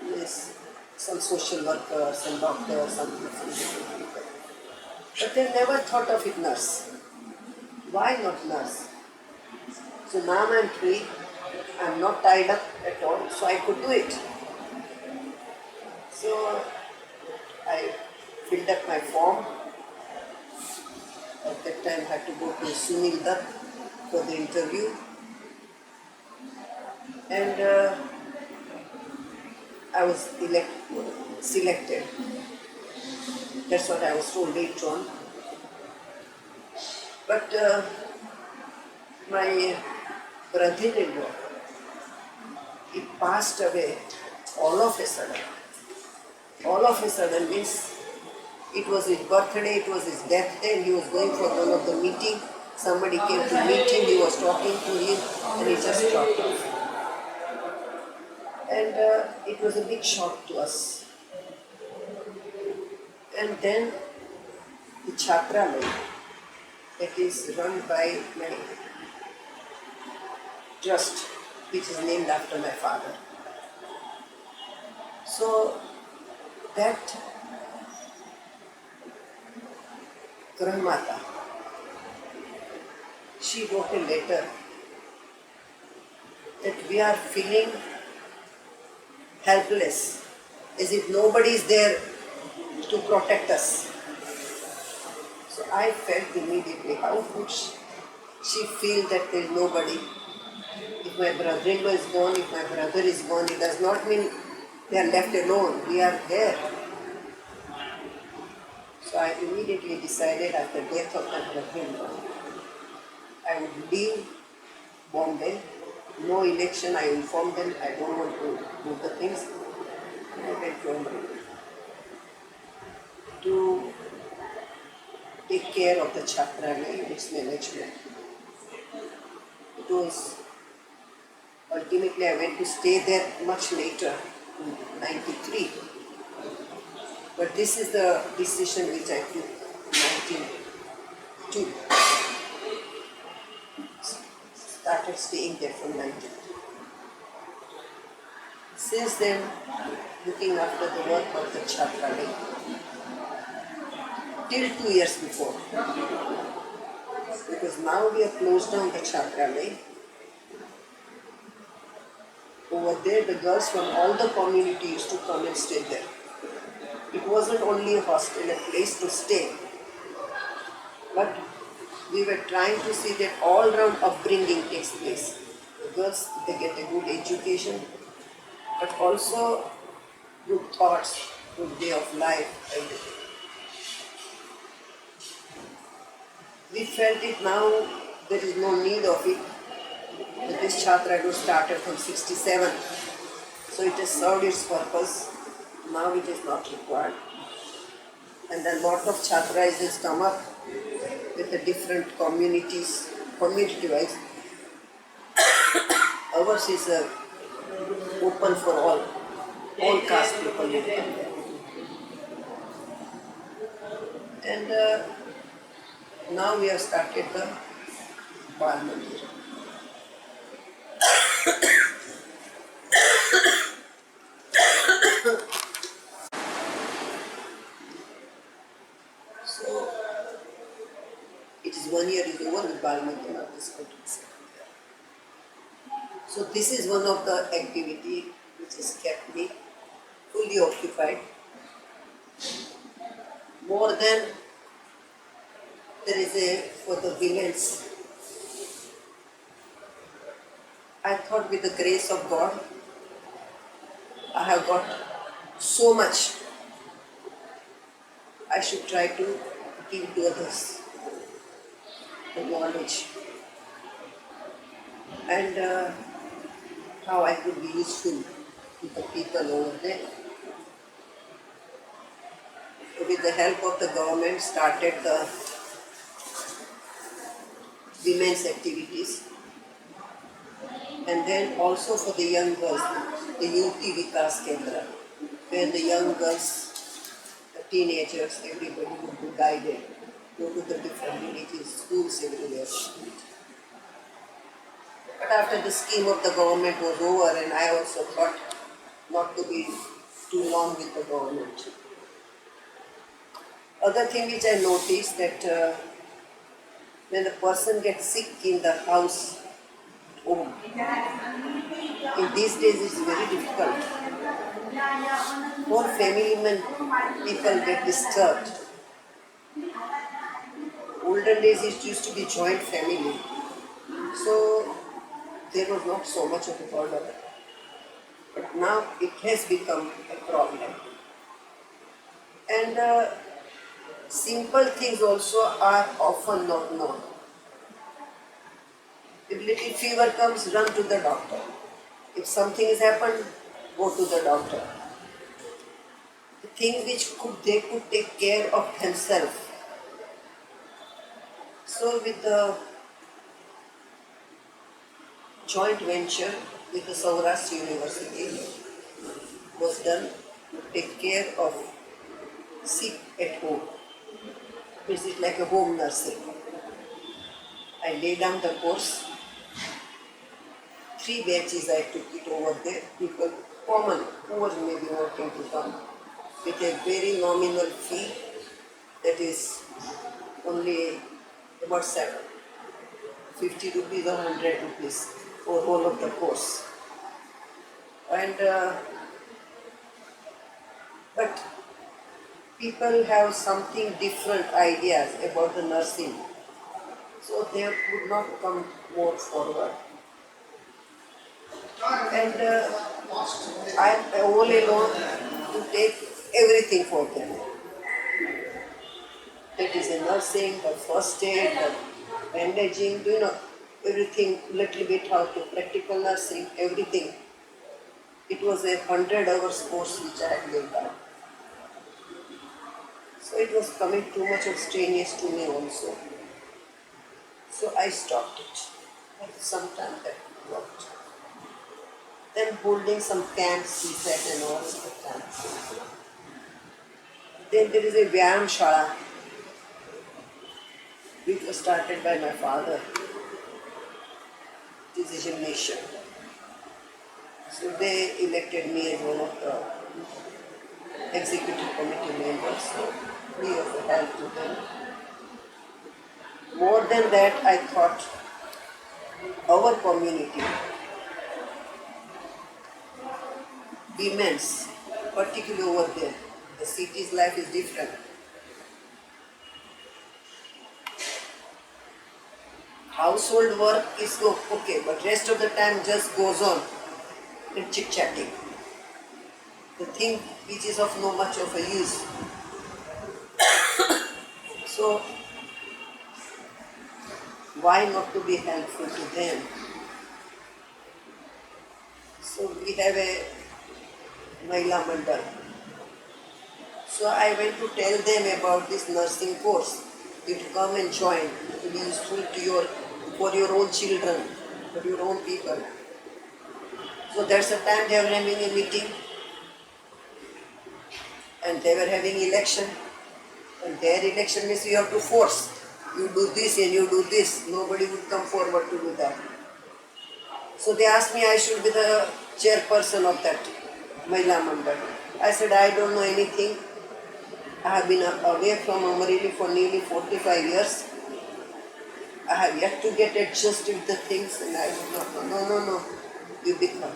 [SPEAKER 2] Yes, some social workers, some doctors, some different people. But they never thought of it nurse. Why not nurse? So now I'm free, I'm not tied up at all, so I could do it. So I filled up my form. At that time I had to go to Sunil for the interview. And I was selected. That's what I was told later on. But my brother-in-law, he passed away all of a sudden. All of a sudden means it was his birthday, it was his death day, and he was going for one of the meeting. Somebody came to meet him, he was talking to him, and he just dropped off. And it was a big shock to us. And then the Chhatralaya, that is run by my trust, which is named after my father. So that grandmother, she wrote a letter that we are feeling helpless, as if nobody is there to protect us. So I felt immediately, how could she feel that there is nobody? If my brother-in-law is gone, if my brother is gone, it does not mean they are left alone. We are there. So I immediately decided after death of my brother-in-law, I would leave Bombay. No election, I informed them I don't want to do the things. I went to take care of the Chhatralaya, its management. It was, ultimately I went to stay there much later, in 93. But this is the decision which I took in 92. Started staying there from 92. Since then, looking after the work of the Chhatralaya, till 2 years before. Because now we have closed down the Chhatralaya. Over there, the girls from all the community used to come and stay there. It wasn't only a hostel, a place to stay, but we were trying to see that all-round upbringing takes place. The girls, they get a good education, but also good thoughts, good way of life, everything. We felt it now, there is no need of it. This Chhatralaya started from 67, so it has served its purpose. Now it is not required. And a lot of Chhatrayas has come up with the different communities, community-wise. Ours is open for all caste people live there. And now we have started the Bal Mandir. So it is 1 year is over with Bal Mandir of this country. So this is one of the activity which has kept me fully occupied. More than there is for the women's. I thought with the grace of God, I have got so much. I should try to give to others the knowledge and how I could be useful to the people over there. With the help of the government, started the women's activities, and then also for the young girls, the Yuti Vikas Kendra, where the young girls, the teenagers, everybody would be guided, go to the different villages, schools everywhere. But after the scheme of the government was over, and I also thought not to be too long with the government. Other thing which I noticed that when a person gets sick in the house, home, in these days it's very difficult. More family people get disturbed. Olden days it used to be joint family, so there was not so much of a problem. But now it has become a problem. And simple things also are often not known. If little fever comes, run to the doctor. If something has happened, go to the doctor. The things which they could take care of themselves. So with the joint venture with the Saurashtra University was done to take care of sick at home. This is like a home nursing. I lay down the course. 3 batches I took it over there. People, common, who was maybe working to come with a very nominal fee, that is only about 50 rupees or 100 rupees for whole of the course. And but people have something different ideas about the nursing, so they would not come more forward. And I am all alone to take everything for them. That is the nursing, the first aid, the bandaging, everything, little bit how to practical nursing, everything. It was a 100 hours course which I had laid down. So it was coming too much of strenuous to me also. So I stopped it. But sometime that worked. Then holding some camps, he said, and all the camps. Then there is a Vyayam Shala, which was started by my father. It is a gymnasium. So they elected me as one of the executive committee members, so free of the help to them. More than that, I thought our community, women's, particularly over there, the city's life is different. Household work is okay, but rest of the time just goes on and chit-chatting. The thing which is of no much of a use. So, why not to be helpful to them? So we have a Mahila Mandal. So I went to tell them about this nursing course. You to come and join. It will be useful to for your own children, for your own people. So that's the time they were having a meeting. And they were having election. And their election means you have to force. You do this and you do this. Nobody would come forward to do that. So they asked me I should be the chairperson of that Mahila Mandal. I said I don't know anything. I have been away from Amreli for nearly 45 years. I have yet to get adjusted with the things, and I said, no, you become.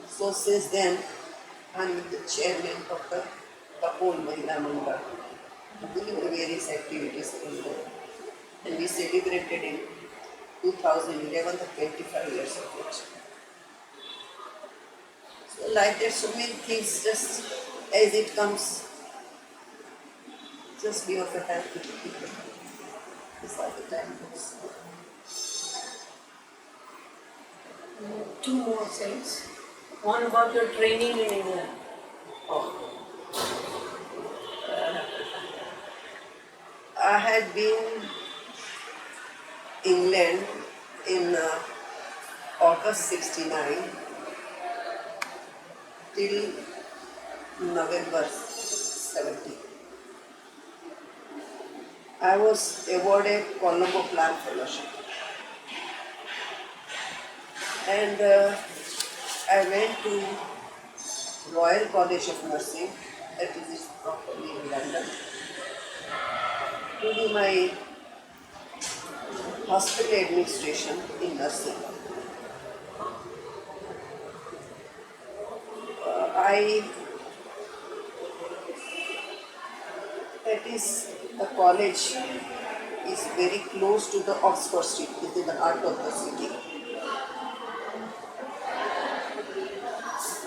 [SPEAKER 2] So since then, I am the chairman of the whole Mahila Mandal, doing the various activities in there. And we celebrated in 2011 the 25 years of it. So like that, so many things just as it comes. Just be of a help to people. This all the time goes.
[SPEAKER 3] Two more things. One about your training in England.
[SPEAKER 2] I had been England in August 69 till November 70. I was awarded Colombo Plan Fellowship. And I went to Royal College of Nursing, that is properly in London, to do my hospital administration in nursing. The college is very close to the Oxford Street, it is in the heart of the city.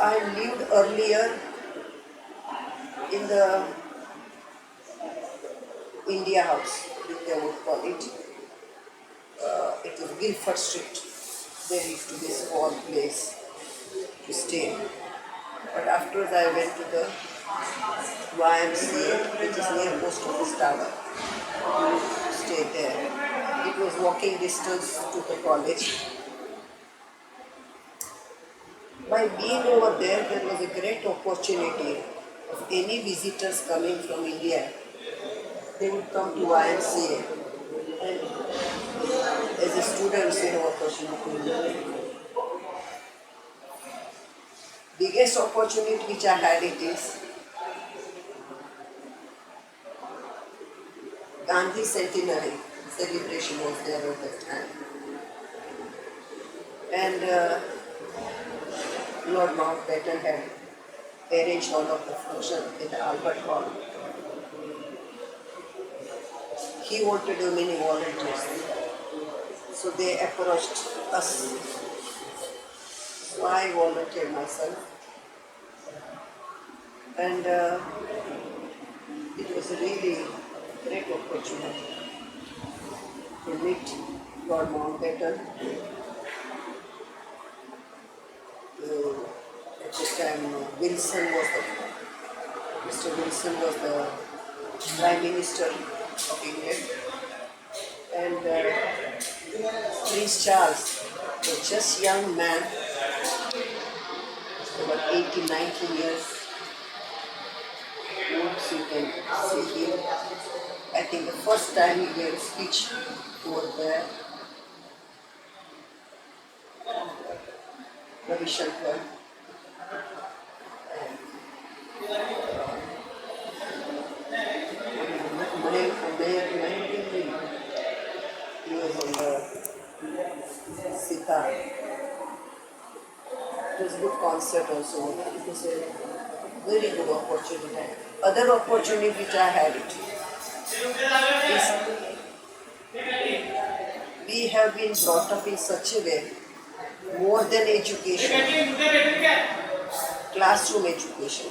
[SPEAKER 2] I lived earlier in the India House, which they would call it. It was Guildford Street. There used to be a small place to stay. But afterwards I went to the YMCA, which is near Post Office Tower. Stayed there. It was walking distance to the college. By being over there, there was a great opportunity of any visitors coming from India. They would come to YMCA, and as a student, they have opportunity to learn. biggest opportunity which I had it is Gandhi centenary celebration was there at that time. And Lord Mountbatten had arranged all of the function in the Albert Hall. He wanted many volunteers. So they approached us. So I volunteered myself. And it was a really great opportunity to meet Lord Mountbatten. At this time, Mr. Wilson was the Prime Minister of England, and Prince Charles was just young man, about 18, 19 years old, so you can see him. I think the first time he gave a speech over there, Ravi Shankar. He was on the sitar. It was a good concert also. It was a very good opportunity. Other opportunity which I had it is we have been brought up in such a way, more than education, classroom education.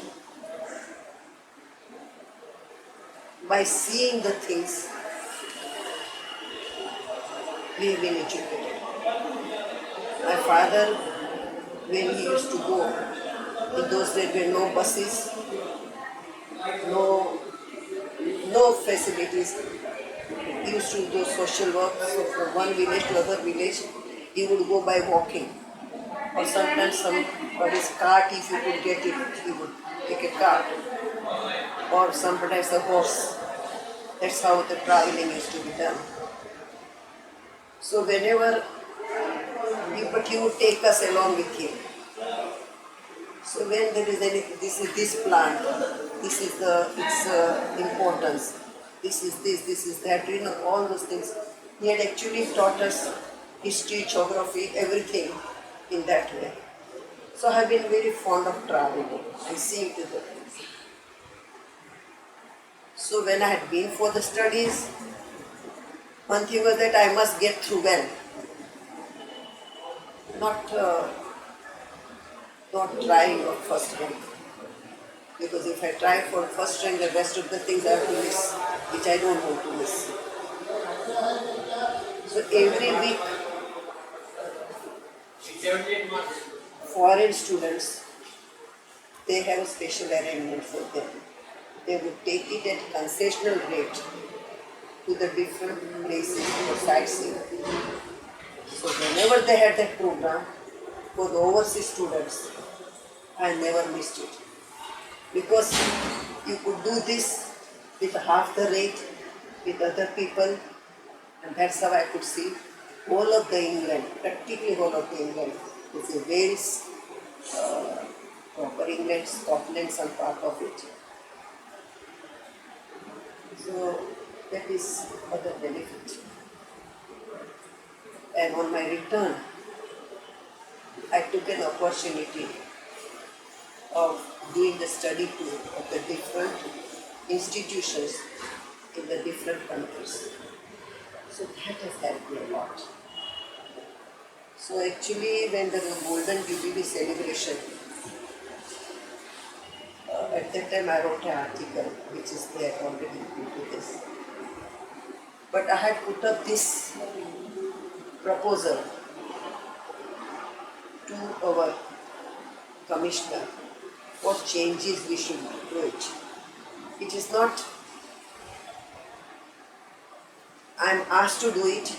[SPEAKER 2] By seeing the things, we have been educated. My father, when he used to go, in those days there were no buses, no facilities. He used to do social work, so from one village to other village, he would go by walking. Or sometimes somebody's cart, if you could get it, he would take a cart. Or sometimes a horse. That's how the traveling used to be done. So whenever, but he would take us along with him. So when there is this plant, this is its importance, this is that, all those things. He had actually taught us history, geography, everything in that way. So I have been very fond of traveling and seeing to the things. So when I had been for the studies, one thing was that I must get through well. Not trying for first rank. Because if I try for first rank, the rest of the things I have to miss, which I don't want to miss. So every week, foreign students, they have a special arrangement for them. They would take it at concessional rate to the different places for sightseeing. So whenever they had that program for the overseas students, I never missed it. Because you could do this with half the rate with other people, and that's how I could see whole of the England, practically whole of the England. It's a very proper England, Scotland, some part of it. So that is other benefit. And on my return, I took an opportunity of doing the study tour of the different institutions in the different countries. So that has helped me a lot. So actually when there was Golden Jubilee celebration, at that time I wrote an article which is there already into this. But I had put up this proposal to our commissioner, what changes we should do it. It is not, I am asked to do it,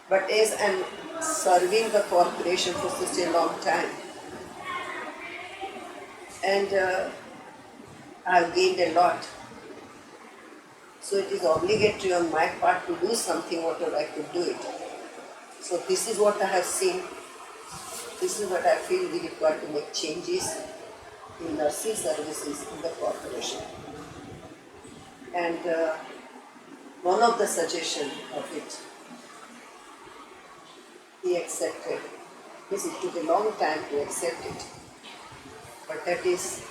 [SPEAKER 2] but as I am serving the corporation for such a long time, and I have gained a lot. So it is obligatory on my part to do something, whatever I could do it. So this is what I have seen. This is what I feel we require to make changes in nursing services in the corporation. And one of the suggestions of it, he accepted. Yes, it took a long time to accept it, but that is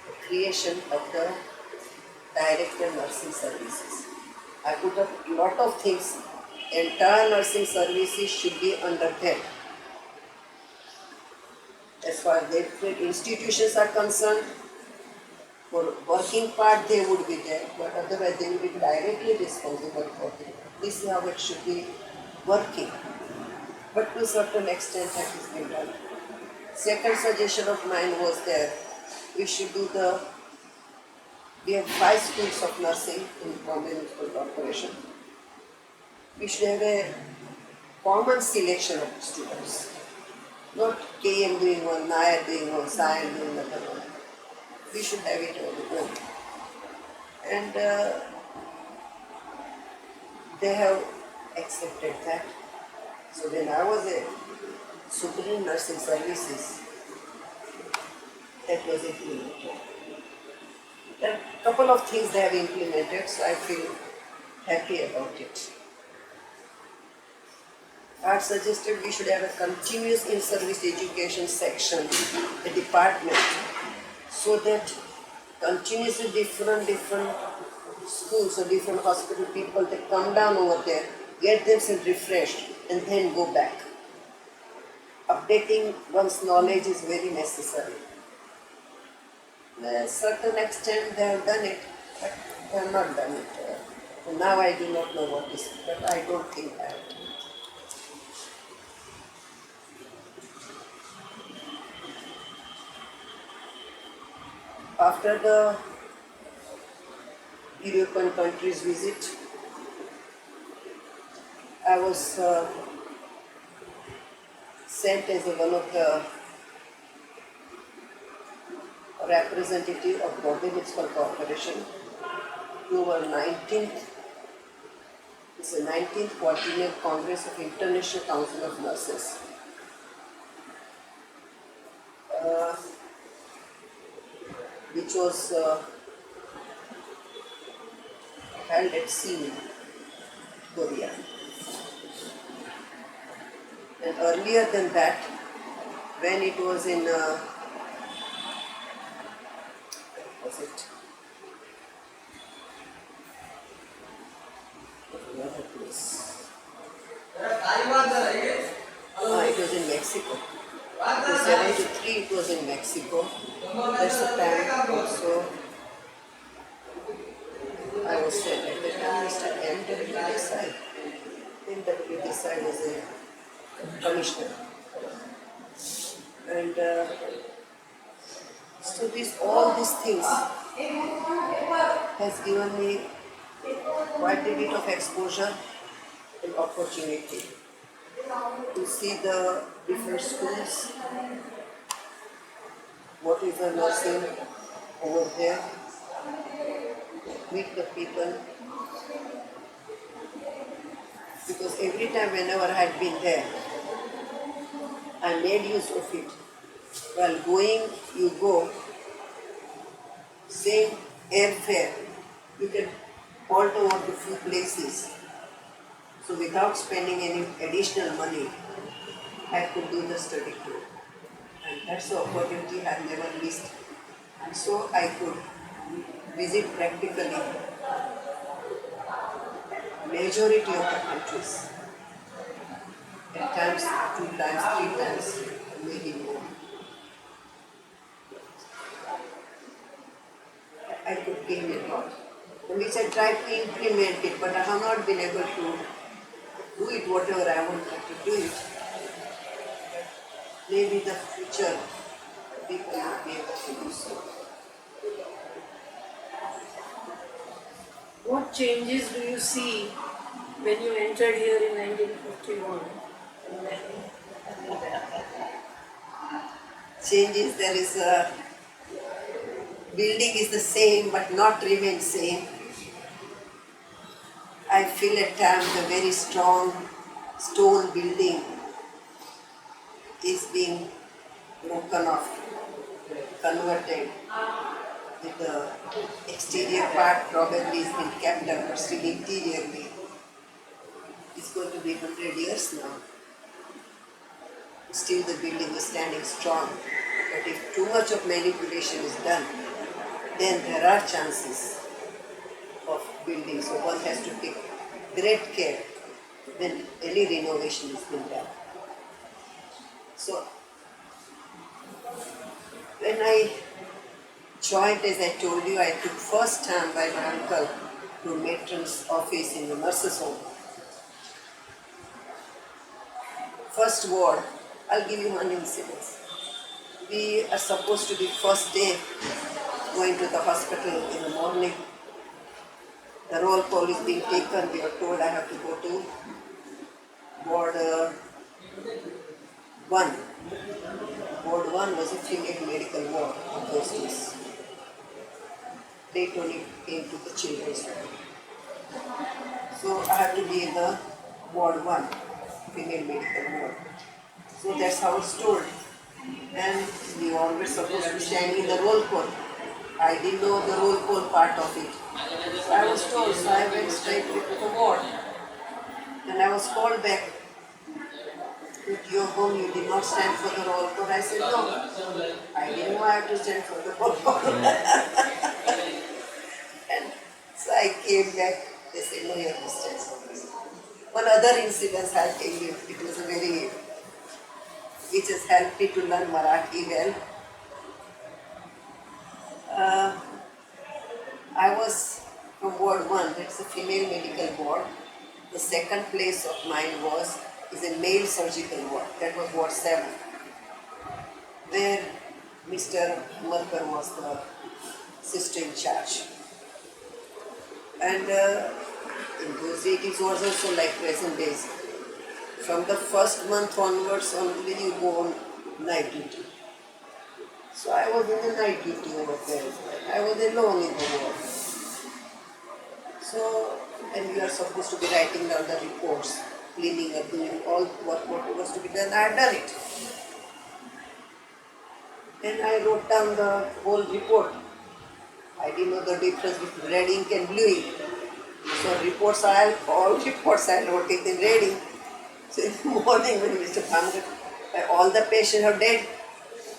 [SPEAKER 2] the creation of the Director Nursing Services. I put up a lot of things. Entire nursing services should be under them. As far as their institutions are concerned, for working part they would be there, but otherwise they will be directly responsible for it. This is how it should be working. But to a certain extent that has been done. Second suggestion of mine was there, we should do we have 5 schools of nursing in Bombay Municipal Corporation. We should have a common selection of students. Not KM doing one, Nair doing one, Sayan doing another one. We should have it all own. And they have accepted that. So when I was a Supreme Nursing Services, that was implemented. There are a couple of things they have implemented, so I feel happy about it. I had suggested we should have a continuous in-service education section, a department, so that continuously different schools or different hospital people, they come down over there, get themselves refreshed, and then go back. Updating one's knowledge is very necessary. To a certain extent they have done it, but they have not done it. Now I do not know what is, but I don't think I have. After the European countries visit, I was sent as one of the representative of Bombay Municipal Corporation to our 19th, it's the 19th Quadrennial Congress of International Council of Nurses. Which was held at SEAL, Korea. And earlier than that, when it was in, was it? Another place. It was in Mexico. In 73 it was in Mexico. That's the time also I was sent at the time Mr. M.V.L.K. M.V.L.K. was a commissioner. And so all these things has given me quite a bit of exposure and opportunity to see the different schools, what is the nursing over there, meet the people. Because every time whenever I had been there, I made use of it. While going, you go, same airfare, you can halt over to few places. So without spending any additional money, I could do the study tour. And that's the opportunity I never missed. And so I could visit practically majority of the countries. At times, 2 times, 3 times, maybe more. I could gain a lot. Which I tried to implement it, but I have not been able to do it whatever I wanted to do it. Maybe the future people will be able to do so.
[SPEAKER 3] What changes do you see when you entered here in 1951?
[SPEAKER 2] Changes, there is a building is the same but not remain same. I feel at times a very strong stone building is being broken off, converted, with the exterior part probably is being kept up, but still interiorly it's going to be 100 years now. Still the building is standing strong. But if too much of manipulation is done, then there are chances of building. So one has to take great care when any renovation is being done. So when I joined, as I told you, I took first time by my uncle to matron's office in the nurses' home. First ward, I'll give you one incident. We are supposed to be first day going to the hospital in the morning. The roll call is being taken. We are told I have to go to ward 1. Ward 1 was a female medical ward in those days. They only came to the children's ward. So I have to be in the ward 1, female medical ward. So that's how it's told. And we always supposed to stand in the roll call. I didn't know the roll call part of it. So I was told, so I went straight to the ward. And I was called back. At your home, you did not stand for the roll call. I said, no. I didn't know I have to stand for the roll call. And so I came back. They said, no, you have to stand for this. One other incident I'll tell you. It was a very, which has helped me to learn Marathi well. I was from Ward 1, that's a female medical ward. The second place of mine is a male surgical ward, that was Ward 7, where Mr. Markar was the sister in charge. And in those days it was also like present days. From the first month onwards, only you go on night duty. So I was in the night duty over there. I was alone in the ward. So, and we are supposed to be writing down the reports, cleaning up, doing all what was to be done. I had done it. And I wrote down the whole report. I didn't know the difference between red ink and blue ink. So all reports I wrote it in red ink. So in the morning when Mr. Bhamkar, all the patients are dead.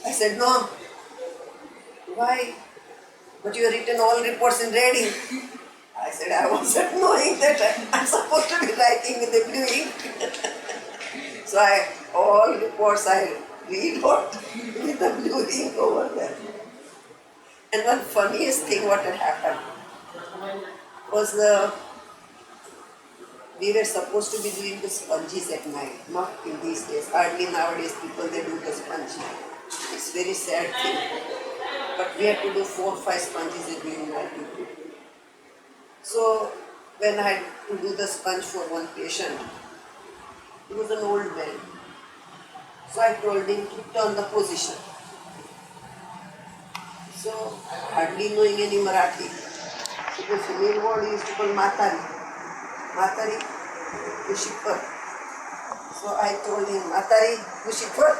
[SPEAKER 2] I said, no. Why? But you have written all reports in red ink. I said, I wasn't knowing that I'm supposed to be writing with the blue ink. So all reports I rewrote with the blue ink over there. And one funniest thing what had happened was we were supposed to be doing the sponges at night, not in these days. Hardly nowadays people they do the sponge. It's very sad thing. But we had to do 4 or 5 sponges during night duty. So when I had to do the sponge for one patient, he was an old man. So I told him to turn the position. So hardly knowing any Marathi, so the female word used to call Matari. Matari, Kushipar. So I told him, Matari, Kushipar.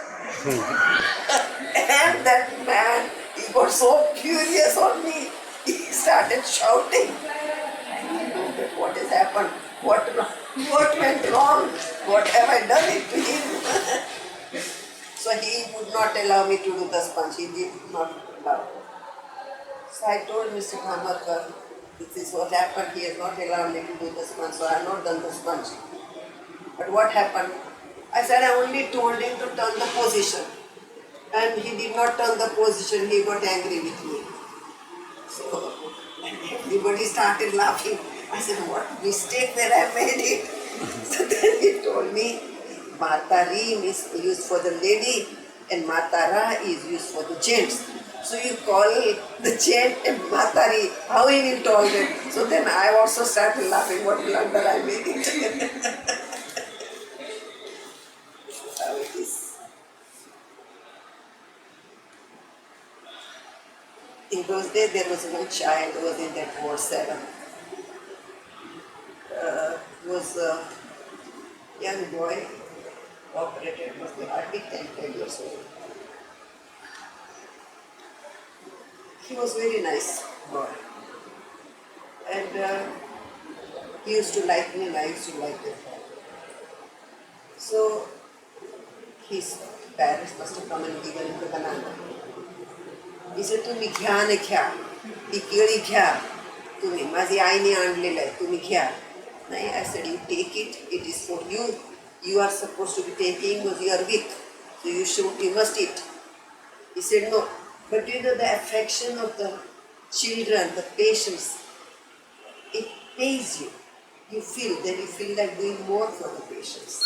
[SPEAKER 2] And that man, he got so furious on me, he started shouting. I didn't know that what has happened, what went wrong, what have I done it to him? So he would not allow me to do the sponge, he did not allow. So I told Mr. Bhamkar, this is what happened, he has not allowed me to do the sponge, so I have not done the sponge. But what happened? I said I only told him to turn the position. And he did not turn the position, he got angry with me. So everybody started laughing. I said, what mistake that I made it? So then he told me, Matari is used for the lady and Matara is used for the gents. So you call the gent and Matari, how he will tolerate? So then I also started laughing, what blunder I made it. How it is. In those days, there was one child who was in that Ward 7. He was a young boy, operated was hardly 10 years old. He was very nice boy. And he used to like me and I used to like him. So his parents must have come and given him the banana. He said, "Tumi घ्या न घ्या, ही केळी घ्या, तुम्ही माझी आईने आणलेलं आहे, तुम्ही घ्या." नाही, I said, "You take it. It is for you. You are supposed to be taking because you are weak. So you must eat." He said, "No." But you know the affection of the children, the patience, it pays you. You feel like doing more for the patients.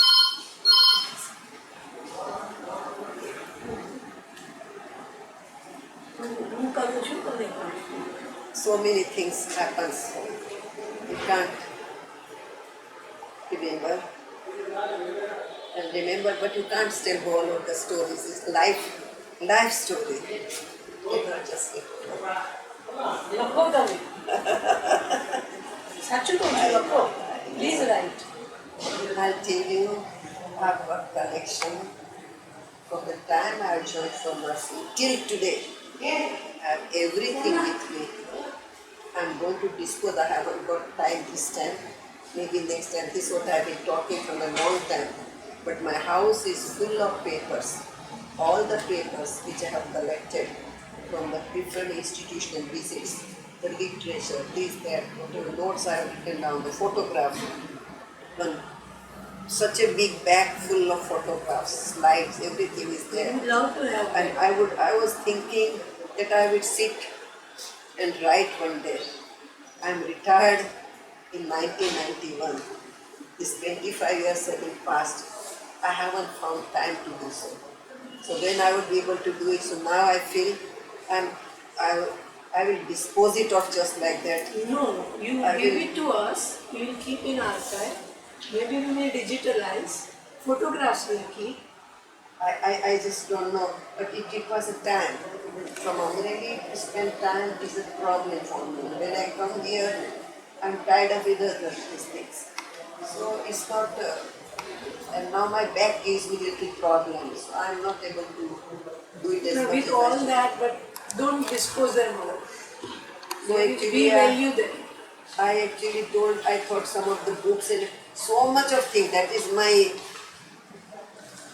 [SPEAKER 2] So many things happens. You can't remember and remember, but you can't tell all of the stories. It's life story. You not just it.
[SPEAKER 3] Please write.
[SPEAKER 2] I'll tell you, I've got collection from the time I joined from nursing till today. I have everything with me. I'm going to dispose. I haven't got time this time. Maybe next time. This is what I've been talking from a long time. But my house is full of papers. All the papers which I have collected from the different institutional visits, the literature, this, that, whatever notes I have written down, the photographs. Such a big bag full of photographs, slides, everything is there.
[SPEAKER 3] I would love to have
[SPEAKER 2] And I was thinking that I would sit and write one day. I'm retired in 1991. These 25 years have been passed. I haven't found time to do so. So when I would be able to do it, so now I feel I will dispose it off just like that.
[SPEAKER 3] No, you give it to us, we will keep in archive. Maybe we may digitalize. Photographs we'll keep.
[SPEAKER 2] I just don't know, but it was a time. From Amreli to spend time is a problem for me. When I come here, I'm tied up with other things. So it's not, and now my back gives me little problems. So I'm not able to do it as
[SPEAKER 3] No,
[SPEAKER 2] much
[SPEAKER 3] with
[SPEAKER 2] as
[SPEAKER 3] all
[SPEAKER 2] I should.
[SPEAKER 3] that, but don't dispose them all.
[SPEAKER 2] So
[SPEAKER 3] We
[SPEAKER 2] actually,
[SPEAKER 3] value them.
[SPEAKER 2] I thought some of the books and so much of things, that is my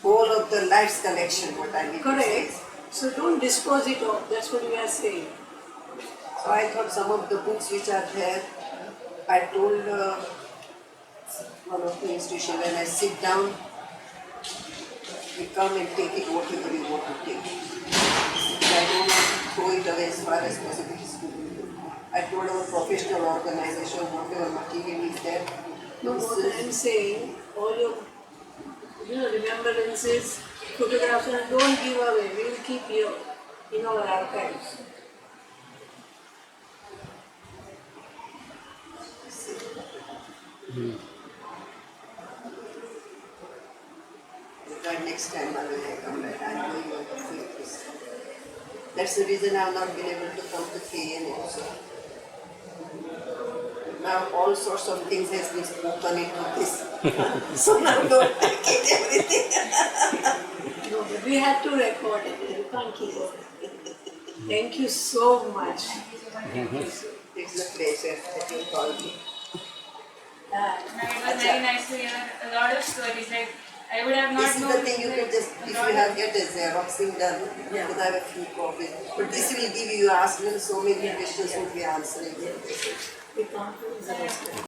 [SPEAKER 2] whole of the life's collection, what I mean to say.
[SPEAKER 3] Correct. So don't dispose it off. That's what we are saying.
[SPEAKER 2] So I thought some of the books which are there, I told one of the institution, when I sit down, you come and take it whatever you want to take. I don't want to throw it away as far as possible. I told our professional organization, whatever material is there,
[SPEAKER 3] No, what I am saying, all your remembrances, photographs, and don't give away. We will keep here in our archives.
[SPEAKER 2] But next time when I come back, I'm going on the field. That's the reason I've not been able to come to KN also. Now all sorts of things has been spoken into this. So now don't get everything.
[SPEAKER 3] No, but we had to record it. You can't keep it. Thank you so much.
[SPEAKER 2] It's a pleasure that you called me.
[SPEAKER 1] It was very nice to hear a lot of stories. Like I would have not
[SPEAKER 2] This is
[SPEAKER 1] known.
[SPEAKER 2] the thing you can just, if you have get a Xeroxing done,
[SPEAKER 3] Yeah.
[SPEAKER 2] because I have a few copies. But this will give you, ask them so many questions would be answering.
[SPEAKER 3] We can't do it.